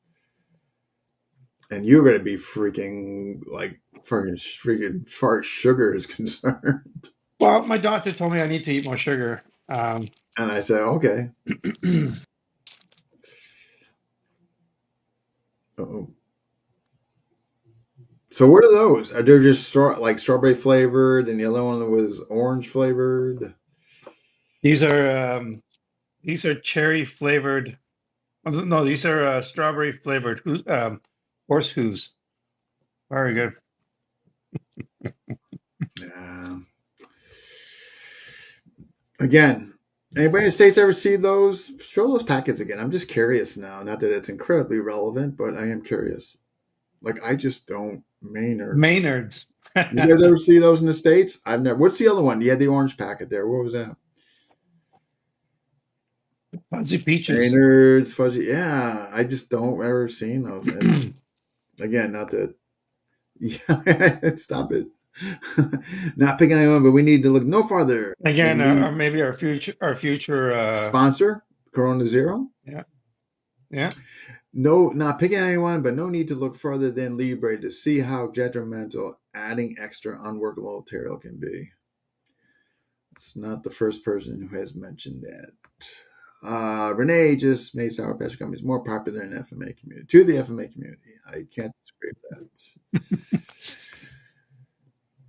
And you're going to be freaking like freaking far as sugar is concerned. Well, my doctor told me I need to eat more sugar. And I said, okay. Uh-oh. So what are those? Are they just strawberry flavored, and the other one was orange flavored? these are cherry flavored. No, these are strawberry flavored horse hooves. Very good. Yeah. Again, anybody in the States ever see those? Show those packets again. I'm just curious now. Not that it's incredibly relevant, but I am curious. Like, I just don't. Maynards. Maynards. You guys ever see those in the States? I've never. What's the other one? You had the orange packet there. What was that? Fuzzy peaches. Maynards, fuzzy. Yeah, I just don't ever seen those. And again, not that. Yeah, stop it. Not picking anyone, but we need to look no farther Again, than or Lee. maybe our future. Sponsor Corona Zero. Yeah, yeah. No, not picking anyone, but no need to look further than Libre to see how detrimental adding extra unworkable material can be. It's not the first person who has mentioned that. Renee just made Sour Patch Gummies more popular in the FMA community. To the FMA community, I can't disagree with that.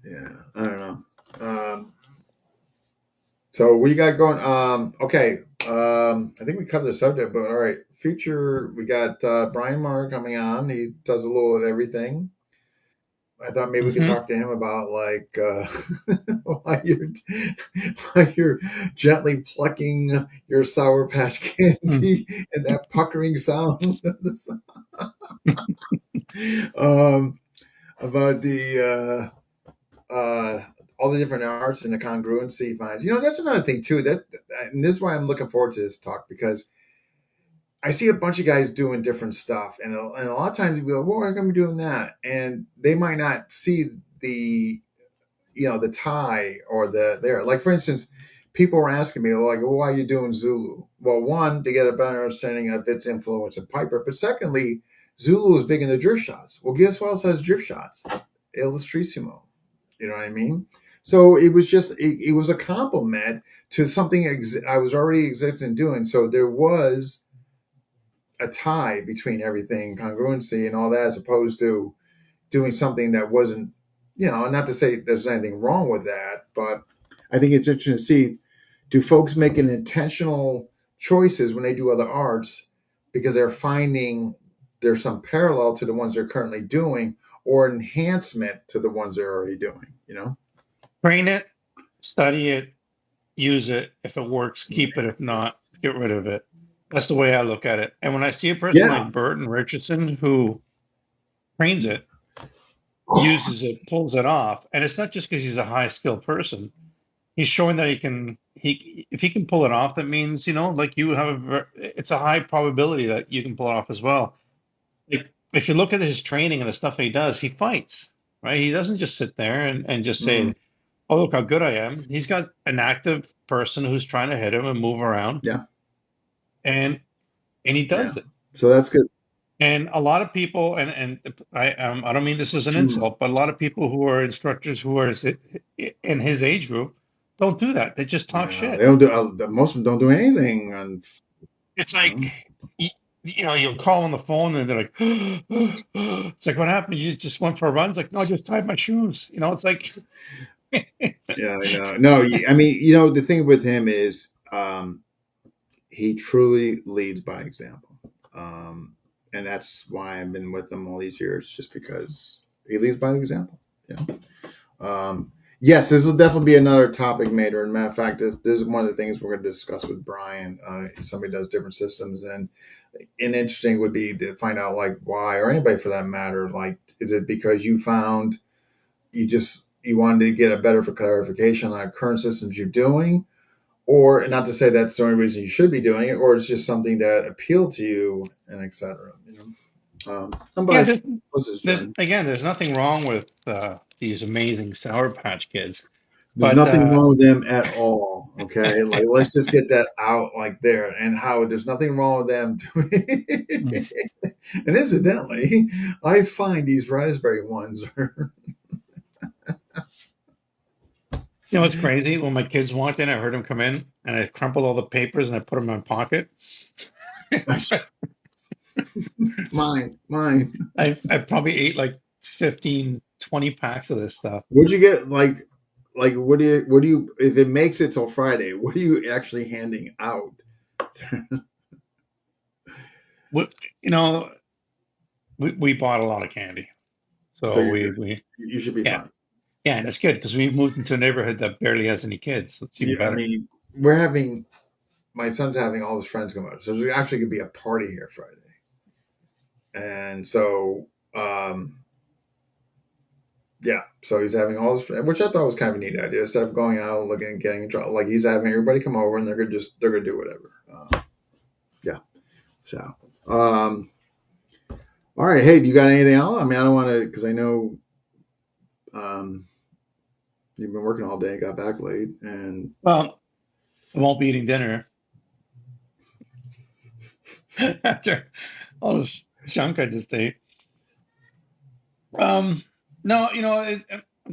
Yeah, I don't know. So what you got going? Okay. I think we covered the subject, but all right. Future, we got Brian Marr coming on. He does a little of everything. I thought maybe we could Hmm. talk to him about like while you're while you're gently plucking your Sour Patch candy and that puckering sound. um, about the all the different arts and the congruency he finds. You know, that's another thing too. And this is why I'm looking forward to this talk because I see a bunch of guys doing different stuff, and a lot of times you go, "Well, I'm going to be doing that," and they might not see the the tie or the there. Like for instance, people were asking me like, well, "Why are you doing Zulu?" Well, one to get a better understanding of its influence in Piper, but secondly, Zulu is big in the drift shots. Well, guess what else has drift shots? Illustrissimo. You know what I mean? So it was just it was a compliment to something I was already existing doing. So there was a tie between everything, congruency and all that, as opposed to doing something that wasn't, not to say there's anything wrong with that, but I think it's interesting to see, do folks make an intentional choices when they do other arts because they're finding there's some parallel to the ones they're currently doing or enhancement to the ones they're already doing. Train it, study it, use it. If it works, keep it. If not, get rid of it. That's the way I look at it. And when I see a person Yeah. like Burton Richardson who trains it, uses it, pulls it off, and it's not just because he's a high skilled person. He's showing that he if he can pull it off, that means like you have it's a high probability that you can pull it off as well. Like if you look at his training and the stuff he does, he fights, right? He doesn't just sit there and just Mm, say, "Oh, look how good I am." He's got an active person who's trying to hit him and move around, yeah. and and he Yeah. does it. So that's good. And a lot of people, and I don't mean this as an Mm, insult, but a lot of people who are instructors who are in his age group don't do that. They just talk yeah. They shit. don't do. Most of them don't do anything. It's You like know? you'll call on the phone and they're like, it's like, what happened? You just went for a run? It's like, no, I just tied my shoes. It's like, Yeah, I know. No, I mean, the thing with him is he truly leads by example. And that's why I've been with him all these years, just because he leads by example. Yeah. Yes, this will definitely be another topic, Mater. And matter of fact, this is one of the things we're going to discuss with Brian. Somebody does different systems, and interesting would be to find out like why, or anybody for that matter. Like, is it because you found you wanted to get a better clarification on current systems you're doing, or not to say that's the only reason you should be doing it, or it's just something that appealed to you, and etc. I'm yeah, by what's his there's journey. again, there's nothing wrong with these amazing Sour Patch Kids, There's but nothing wrong with them at all. Okay, like let's just get that out like there, and how there's nothing wrong with them. you And incidentally, I find these raspberry ones are. know what's crazy? When my kids walked in, I heard them come in, and I crumpled all the papers and I put them in my pocket. Mine. I probably ate like 15, 20 packs of this stuff. What'd you get? Like what do you? If it makes it till Friday, what are you actually handing out? We, you know, we bought a lot of candy, So so you're we good. we You should be yeah fine. yeah, and it's good because we moved into a neighborhood that barely has any kids. So it's even Yeah, I better. mean, we're having my son's having all his friends come over, so there's actually going to be a party here Friday, and so yeah, so he's having all his friends, which I thought was kind of a neat idea. Instead of going out looking and getting in trouble, like he's having everybody come over and they're gonna do whatever. Yeah, so all right. Hey, do you got anything else? I mean, I don't want to because I know um, you've been working all day, got back late, and Well, I won't be eating dinner after all this junk I just ate. Um, no, I'm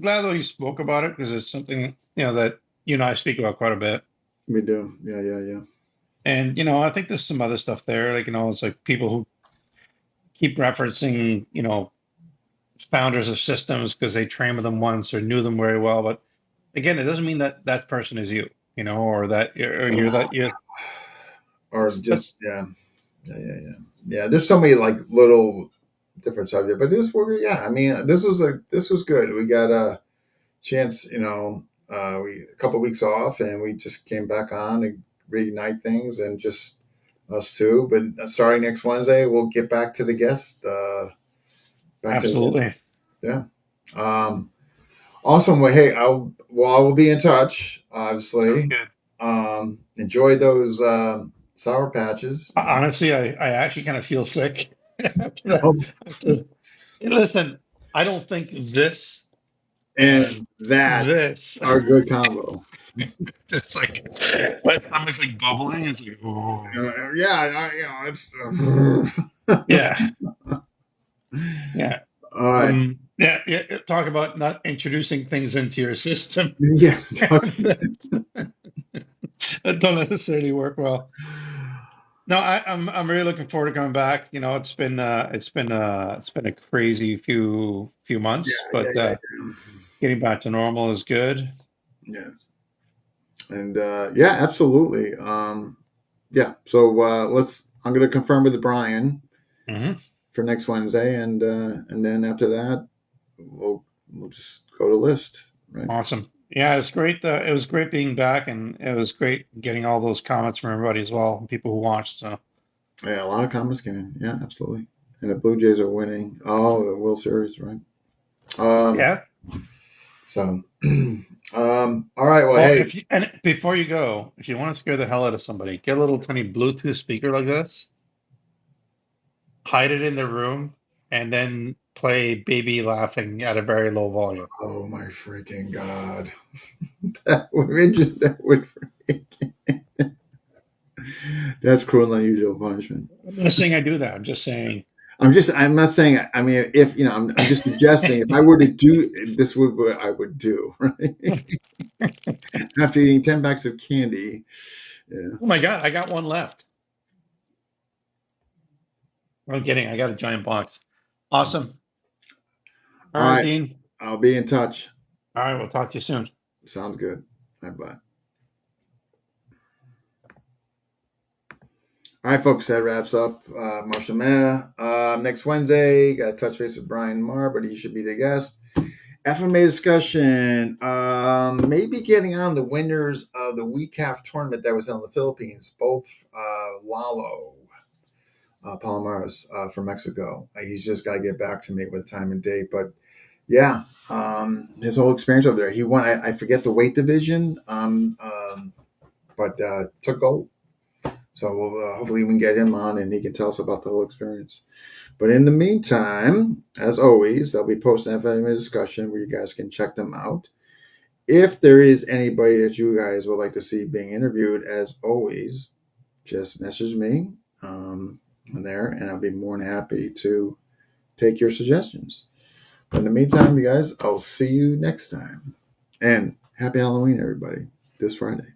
glad though you spoke about it because it's something, that you and I speak about quite a bit. we do. Yeah, yeah, yeah. And, I think there's some other stuff there. Like, it's like people who keep referencing, founders of systems because they trained with them once or knew them very well. But again, it doesn't mean that that person is you, or that or you're that you're. Or just That's yeah, yeah, yeah, yeah. Yeah, there's so many like little different subject, but yeah. I mean, this was good. We got a chance, we a couple of weeks off, and we just came back on to reignite things, and just us two. But starting next Wednesday, we'll get back to the guest. Back to the guest. absolutely. Yeah. Awesome. Well, hey, I will be in touch. Sounds Obviously, good. enjoy those sour patches. Honestly, I actually kind of feel sick after that. Oh, After, listen, I don't think this and and that this are a good combo. just like my stomach's like bubbling. It's like, oh, Yeah, it's. yeah, yeah. All right. Yeah, yeah. Talk about not introducing things into your system Yeah. that don't necessarily work well. No, I'm really looking forward to coming back. It's been a crazy few Yeah, months, yeah, but yeah, getting back to normal is good. yeah. And yeah, absolutely. Yeah. So I'm going to confirm with Brian Hmm. for next Wednesday, and then after that, we'll just go to list, right? Awesome. Yeah, it's great. It was great being back, and it was great getting all those comments from everybody as well, people who watched. So Yeah, a lot of comments came in. Yeah, absolutely. And the Blue Jays are winning. Oh, the World Series, right? Um, yeah. so, all right. Well, Well, hey, if you and before you go, if you want to scare the hell out of somebody, get a little tiny Bluetooth speaker like this, hide it in the room, and then play baby laughing at a very low volume. oh my freaking God. That would that's cruel and unusual punishment. I'm not saying I do that. I'm just saying. I'm not saying, I mean, if, I'm just suggesting if I were to do this, would what I would do, right? After eating 10 packs of candy. Yeah. Oh my God, I got one left. I'm kidding. I got a giant box. Awesome. All All right, right. Dean. I'll be in touch. All right, we'll talk to you soon. Sounds good. Bye bye. All right, folks, that wraps up Marshall Manna. Next Wednesday, got to touch base with Brian Marr, but he should be the guest. FMA discussion. Maybe getting on the winners of the week half tournament that was held in the Philippines, both Lalo Palomares from Mexico. He's just got to get back to me with time and date. But yeah, his whole experience over there. He won, I forget the weight division, but took gold. So hopefully we can get him on and he can tell us about the whole experience. But in the meantime, as always, they'll be posting FMA discussion where you guys can check them out. If there is anybody that you guys would like to see being interviewed, as always, just message me there, and I'll be more than happy to take your suggestions. But in the meantime, you guys, I'll see you next time. And happy Halloween, everybody, this Friday.